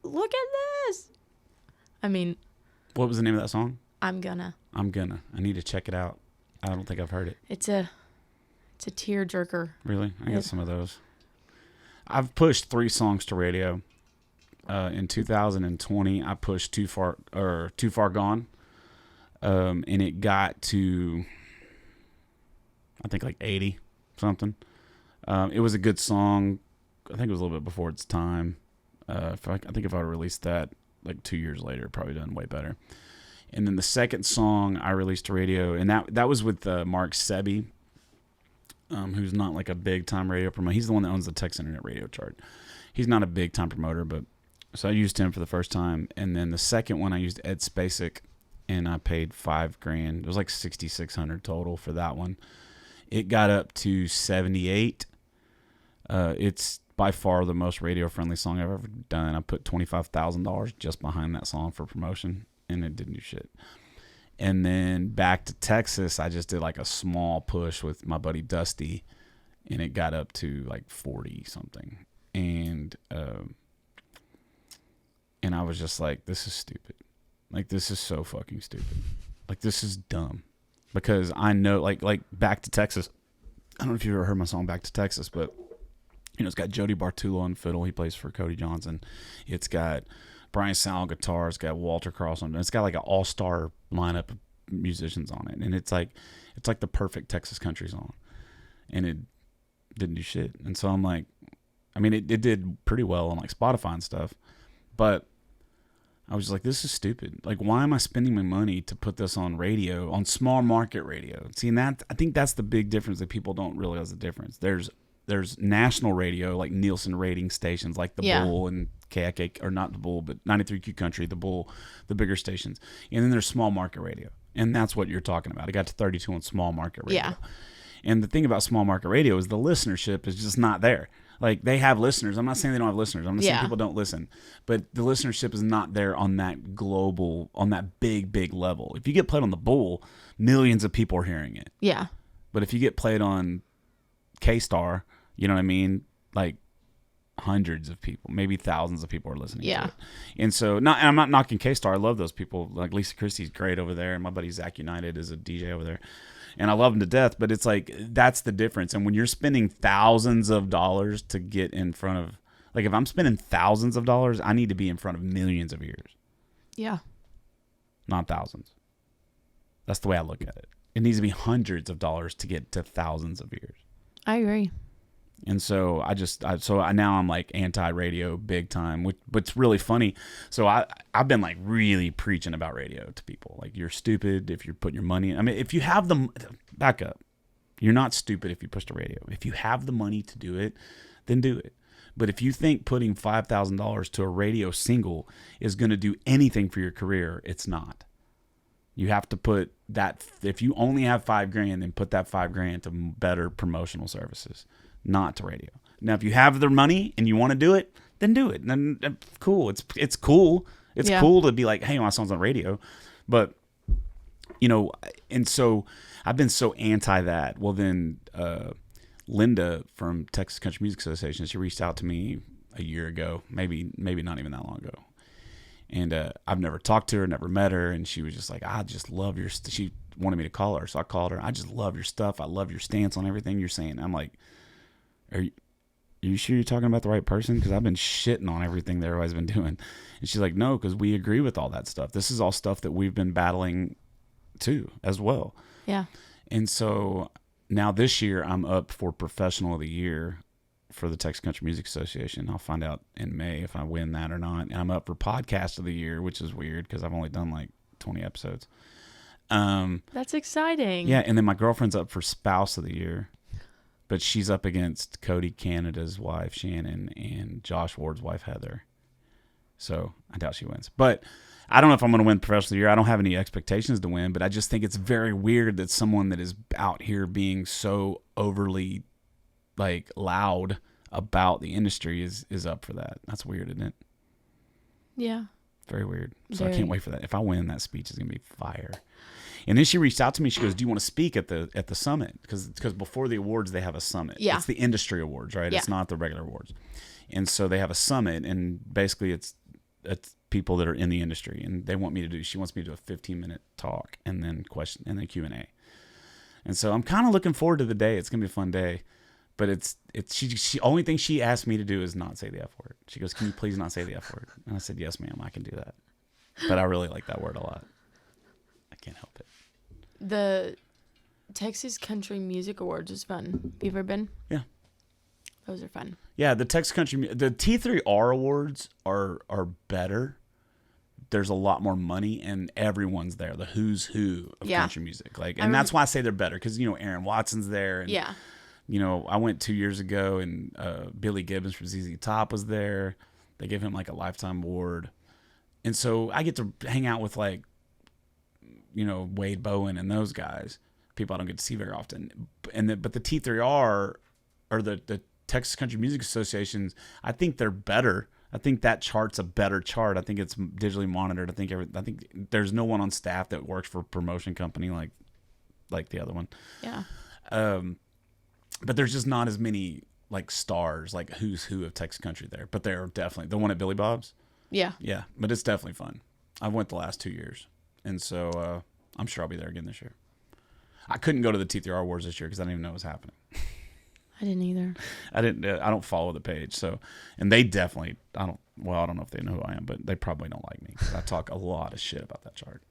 look at this. I mean, What was the name of that song? I'm gonna. I need to check it out. I don't think I've heard it. It's a tear jerker. Really? I Yeah. got some of those. I've pushed 3 songs to radio. In 2020, I pushed Too Far Gone. And it got to, I think, like 80 something. It was a good song. I think it was a little bit before its time. I think if I released that like 2 years later, probably done way better. And then the second song I released to radio, and that was with Mark Sebi, who's not like a big time radio promoter. He's the one that owns the Texas Internet Radio Chart. He's not a big time promoter, but so I used him for the first time. And then the second one I used Ed Spacek, and I paid $5,000. It was like $6,600 total for that one. It got up to 78. It's by far the most radio friendly song I've ever done. I put $25,000 just behind that song for promotion, and it didn't do shit. And then back to Texas, I just did like a small push with my buddy Dusty, and it got up to like 40 something. And I was just like, this is stupid. Like, this is so fucking stupid. Like, this is dumb. Because I know, like Back to Texas, I don't know if you've ever heard my song Back to Texas, but, you know, it's got Jody Bartulo on fiddle. He plays for Cody Johnson. It's got Brian Sal guitar. It's got Walter Cross on it. It's got like an all-star lineup of musicians on it. And it's like the perfect Texas country song. And it didn't do shit. And so I'm like, I mean, it did pretty well on like Spotify and stuff. But I was just like, this is stupid. Like, why am I spending my money to put this on radio, on small market radio? See, and I think that's the big difference that people don't realize the difference. There's national radio, like Nielsen rating stations, like the Bull and KIK, or not the Bull, but 93Q Country, the Bull, the bigger stations. And then there's small market radio. And that's what you're talking about. It got to 32 on small market radio. Yeah. And the thing about small market radio is the listenership is just not there. Like, they have listeners. I'm not saying they don't have listeners. I'm not saying people don't listen. But the listenership is not there on that global, on that big, big level. If you get played on the Bull, millions of people are hearing it. Yeah. But if you get played on K-Star, you know what I mean? Like hundreds of people, maybe thousands of people are listening to it. And so, and I'm not knocking K-Star. I love those people. Like Lisa Christie's great over there, and my buddy Zach United is a DJ over there. And I love him to death, but it's like, that's the difference. And when you're spending thousands of dollars to get in front of, like if I'm spending thousands of dollars, I need to be in front of millions of ears. Yeah. Not thousands. That's the way I look at it. It needs to be hundreds of dollars to get to thousands of ears. I agree. And so now I'm like anti-radio big time, but it's really funny. So I've been like really preaching about radio to people. Like, you're stupid if you're putting your money in. I mean, if you have the, back up, you're not stupid if you push the radio. If you have the money to do it, then do it. But if you think putting $5,000 to a radio single is going to do anything for your career, it's not. You have to put that, if you only have $5,000, then put that $5,000 to better promotional services, not to radio. Now, if you have the money and you want to do it, then do it. And then cool. It's cool. It's cool to be like, hey, my song's on radio. But, you know, and so I've been so anti that. Well, then Linda from Texas Country Music Association, she reached out to me a year ago, maybe not even that long ago. And I've never talked to her, never met her. And she was just like, I just love your, she wanted me to call her. So I called her. I just love your stuff. I love your stance on everything you're saying. I'm like, are you sure you're talking about the right person? Because I've been shitting on everything that everybody's been doing. And she's like, no, because we agree with all that stuff. This is all stuff that we've been battling too, as well. Yeah. And so now this year I'm up for Professional of the Year for the Texas Country Music Association. I'll find out in May if I win that or not. And I'm up for Podcast of the Year, which is weird because I've only done like 20 episodes. That's exciting. Yeah, and then my girlfriend's up for Spouse of the Year, but she's up against Cody Canada's wife, Shannon, and Josh Ward's wife, Heather. So I doubt she wins. But I don't know if I'm going to win Professional of the Year. I don't have any expectations to win, but I just think it's very weird that someone that is out here being so overly like loud about the industry is up for that. That's weird, isn't it? Yeah. Very weird. So I can't wait for that. If I win, that speech is going to be fire. And then she reached out to me. She goes, do you want to speak at the summit? Because before the awards, they have a summit. Yeah. It's the industry awards, right? Yeah. It's not the regular awards. And so they have a summit, and basically it's people that are in the industry, and she wants me to do a 15-minute talk and then Q&A. And so I'm kind of looking forward to the day. It's going to be a fun day. But she only thing she asked me to do is not say the F word. She goes, can you please not say the F word? And I said, yes, ma'am, I can do that. But I really like that word a lot. I can't help it. The Texas Country Music Awards is fun. Have you ever been? Yeah. Those are fun. Yeah, the Texas Country, the T3R awards are better. There's a lot more money, and everyone's there. The who's who of country music. And that's why I say they're better, because, you know, Aaron Watson's there. And, yeah. You know, I went 2 years ago, and Billy Gibbons from ZZ Top was there. They gave him like a lifetime award. And so I get to hang out with, like, you know, Wade Bowen and those guys, people I don't get to see very often. But the T3R, or the Texas Country Music Associations, I think they're better. I think that chart's a better chart. I think it's digitally monitored. I think there's no one on staff that works for a promotion company like the other one. Yeah. But there's just not as many like stars, like who's who of Texas country there. But they're definitely the one at Billy Bob's. Yeah. Yeah, but it's definitely fun. I went the last 2 years, and so I'm sure I'll be there again this year. I couldn't go to the T3R Awards this year because I didn't even know what was happening. I didn't either. I don't follow the page, so, and they definitely, I don't know if they know who I am, but they probably don't like me because I talk a lot of shit about that chart.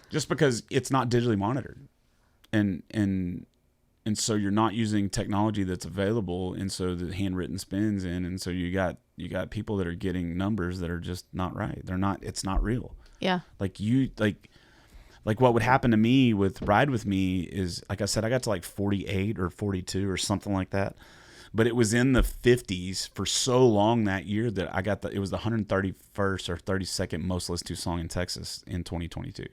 Just because it's not digitally monitored, and so you're not using technology that's available, and so the handwritten spins in, and so you got people that are getting numbers that are just not right. It's not real. Yeah. Like what would happen to me with Ride With Me is, like I said, I got to like 48 or 42 or something like that. But it was in the 50s for so long that year that it was the 131st or 32nd most listened to song in Texas in 2022.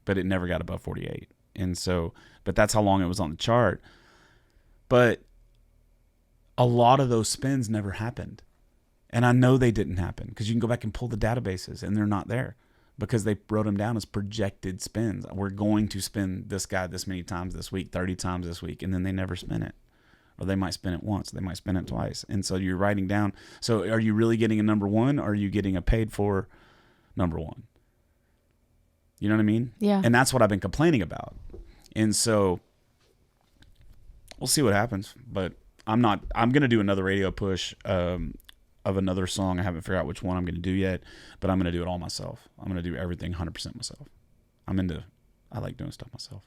But it never got above 48. And so, but that's how long it was on the chart. But a lot of those spins never happened. And I know they didn't happen because you can go back and pull the databases and they're not there. because they wrote them down as projected spends. We're going to spend this guy this many times this week, 30 times this week, and then they never spend it. Or they might spend it once, they might spend it twice. And so you're writing down, so are you really getting a number one, or are you getting a paid for number one? You know what I mean? Yeah. And that's what I've been complaining about. And so we'll see what happens. But I'm going to do another radio push of another song. I haven't figured out which one I'm going to do yet, but I'm going to do it all myself. I'm going to do everything 100% myself. I like doing stuff myself.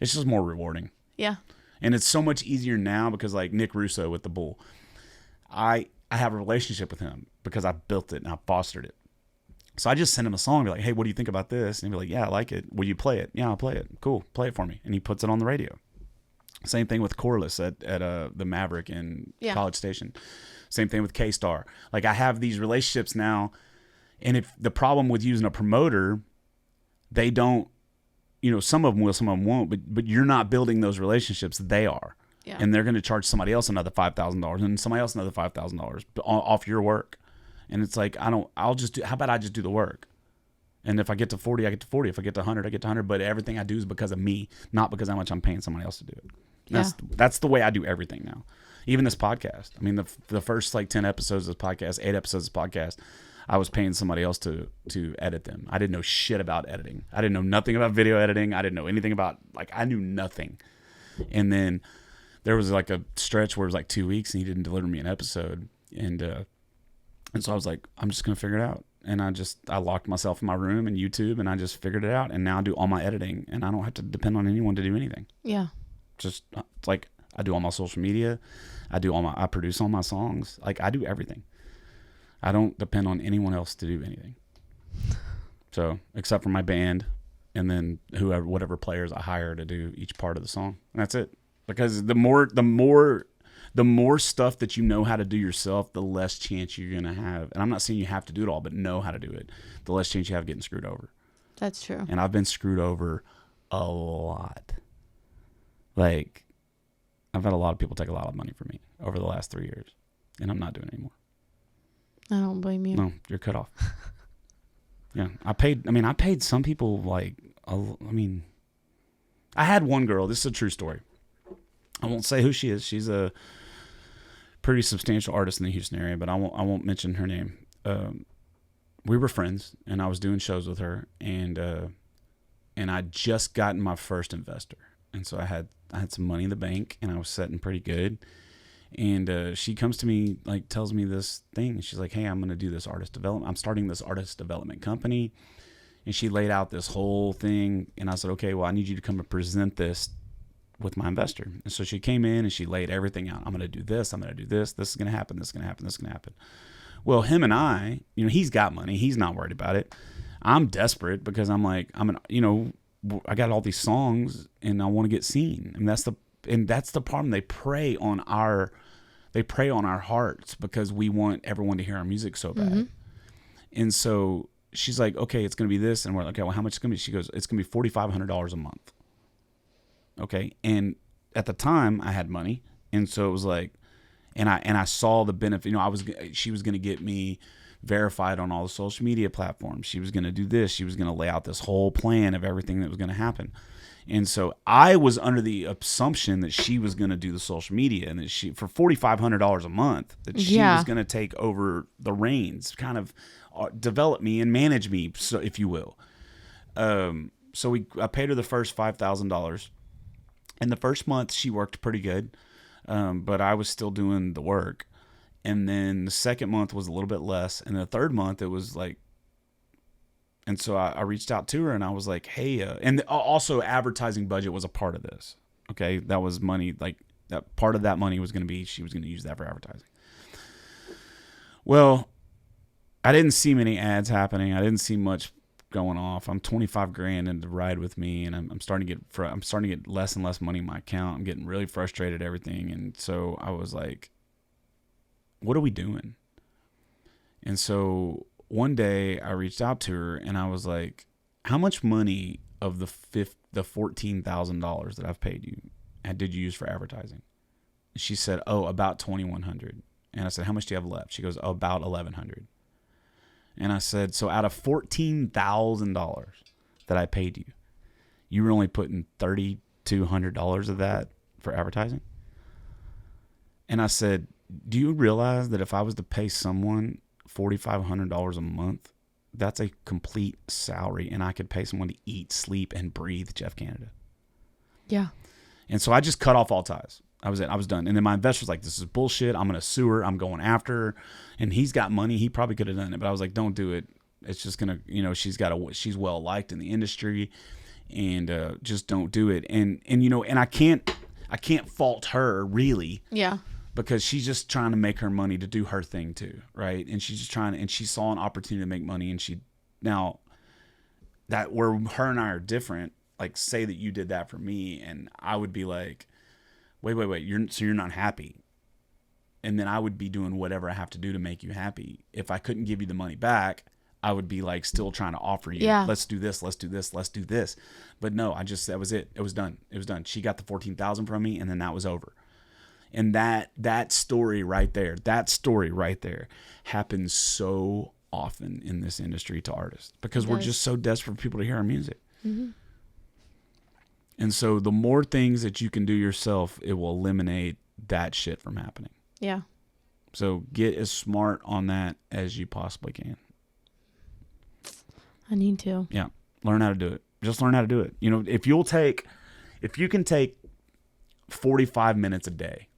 It's just more rewarding. Yeah. And it's so much easier now because, like Nick Russo with The Bull, I have a relationship with him because I built it and I fostered it. So I just send him a song and be like, hey, what do you think about this? And he'd be like, yeah, I like it. Will you play it? Yeah, I'll play it. Cool. Play it for me. And he puts it on the radio. Same thing with Corliss at the Maverick in College Station. Same thing with K-Star. Like, I have these relationships now. And if the problem with using a promoter, they don't, some of them will, some of them won't, but you're not building those relationships. They are. Yeah. And they're going to charge somebody else another $5,000 and somebody else another $5,000 off your work. And it's like, how about I just do the work? And if I get to 40, I get to 40. If I get to 100, I get to 100. But everything I do is because of me, not because how much I'm paying somebody else to do it. That's the way I do everything now. Even this podcast. I mean, the first 10 episodes of this podcast, 8 episodes of this podcast, I was paying somebody else to edit them. I didn't know shit about editing. I didn't know nothing about video editing. I didn't know anything about, I knew nothing. And then there was a stretch where it was 2 weeks and he didn't deliver me an episode. And so I was like, I'm just going to figure it out. And I locked myself in my room and YouTube and I just figured it out. And now I do all my editing and I don't have to depend on anyone to do anything. Yeah. Just I do all my social media. I produce all my songs. I do everything. I don't depend on anyone else to do anything. So, except for my band and then whatever players I hire to do each part of the song. And that's it. Because the more stuff that you know how to do yourself, the less chance you're going to have. And I'm not saying you have to do it all, but know how to do it. The less chance you have of getting screwed over. That's true. And I've been screwed over a lot. I've had a lot of people take a lot of money from me over the last 3 years. And I'm not doing it anymore. I don't blame you. No, you're cut off. Yeah. I paid some people I had one girl. This is a true story. I won't say who she is. She's a pretty substantial artist in the Houston area, but I won't mention her name. We were friends, and I was doing shows with her, and I'd just gotten my first investor, and so I had some money in the bank, and I was sitting pretty good. And she comes to me, tells me this thing. She's like, hey, I'm going to do this artist development. I'm starting this artist development company. And she laid out this whole thing, and I said, okay, well, I need you to come and present this with my investor. And so she came in and she laid everything out. I'm going to do this. I'm going to do this. This is going to happen. This is going to happen. This is going to happen. Well, him and I, he's got money. He's not worried about it. I'm desperate because I'm like, I got all these songs and I want to get seen. And that's the problem. They prey on our hearts because we want everyone to hear our music so bad. Mm-hmm. And so she's like, okay, it's going to be this. And we're like, okay, well, how much is it going to be? She goes, it's going to be $4,500 a month. Okay. And at the time I had money. And so it was like, and I saw the benefit, she was going to get me verified on all the social media platforms. She was going to do this. She was going to lay out this whole plan of everything that was going to happen. And so I was under the assumption that she was going to do the social media and that she, for $4,500 a month, that she was going to take over the reins, kind of develop me and manage me, so if you will. So I paid her the first $5,000. And the first month she worked pretty good, but I was still doing the work. And then the second month was a little bit less. And the third month it was like, and so I reached out to her and I was like, hey, and also advertising budget was a part of this. Okay. That was money. That part of that money was going to be, she was going to use that for advertising. Well, I didn't see many ads happening. I didn't see much going off. I'm 25 grand into Ride With Me, and I'm starting to get less and less money in my account. I'm getting really frustrated at everything. And so I was like, what are we doing? And so one day I reached out to her and I was like, how much money of the $14,000 that I've paid you did you use for advertising? She said, oh, about $2,100. And I said, how much do you have left? She goes, oh, about $1,100. And I said, so out of $14,000 that I paid you, you were only putting $3,200 of that for advertising? And I said, do you realize that if I was to pay someone $4,500 a month, that's a complete salary, and I could pay someone to eat, sleep, and breathe Jeff Canada? Yeah. And so I just cut off all ties. I was done. And then my investor's like, this is bullshit. I'm going to sue her. I'm going after her. And he's got money. He probably could have done it. But I was like, don't do it. It's just going to, she's well liked in the industry, and just don't do it. And I can't fault her really. Yeah. Because she's just trying to make her money to do her thing too. Right. And she's just and she saw an opportunity to make money. And now that where her and I are different, like say that you did that for me and I would be like, wait, you're not happy. And then I would be doing whatever I have to do to make you happy. If I couldn't give you the money back, I would be like still trying to offer you, let's do this. But no, that was it. It was done. She got the $14,000 from me, and then that was over. And that story right there happens so often in this industry to artists because we're just so desperate for people to hear our music. Mm-hmm. And so the more things that you can do yourself, it will eliminate that shit from happening. Yeah. So get as smart on that as you possibly can. I need to. Yeah. Learn how to do it. Just learn how to do it. If you can take 45 minutes a day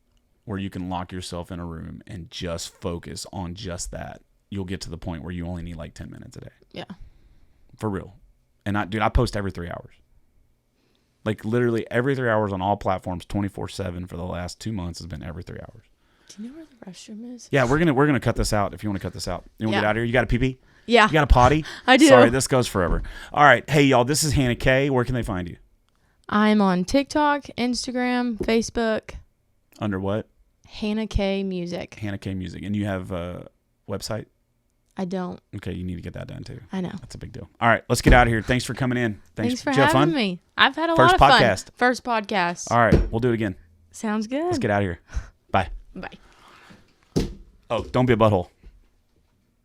where you can lock yourself in a room and just focus on just that, you'll get to the point where you only need like 10 minutes a day. Yeah. For real. And I post every 3 hours. Like literally every 3 hours on all platforms, 24/7 for the last 2 months has been every 3 hours. Do you know where the restroom is? Yeah, we're gonna cut this out if you want to cut this out. You want to get out of here? You got a pee-pee? Yeah. You got a potty? I do. Sorry, this goes forever. All right. Hey, y'all, this is Hannah K. Where can they find you? I'm on TikTok, Instagram, Facebook. Under what? Hannah K Music. Hannah K Music. And you have a website? I don't. Okay, you need to get that done too. I know. That's a big deal. All right, let's get out of here. Thanks for coming in. Thanks for Did you have having fun? me. I've had a First lot of podcast. fun. First podcast. All right, we'll do it again. Sounds good. Let's get out of here. Bye. Bye. Oh, don't be a butthole.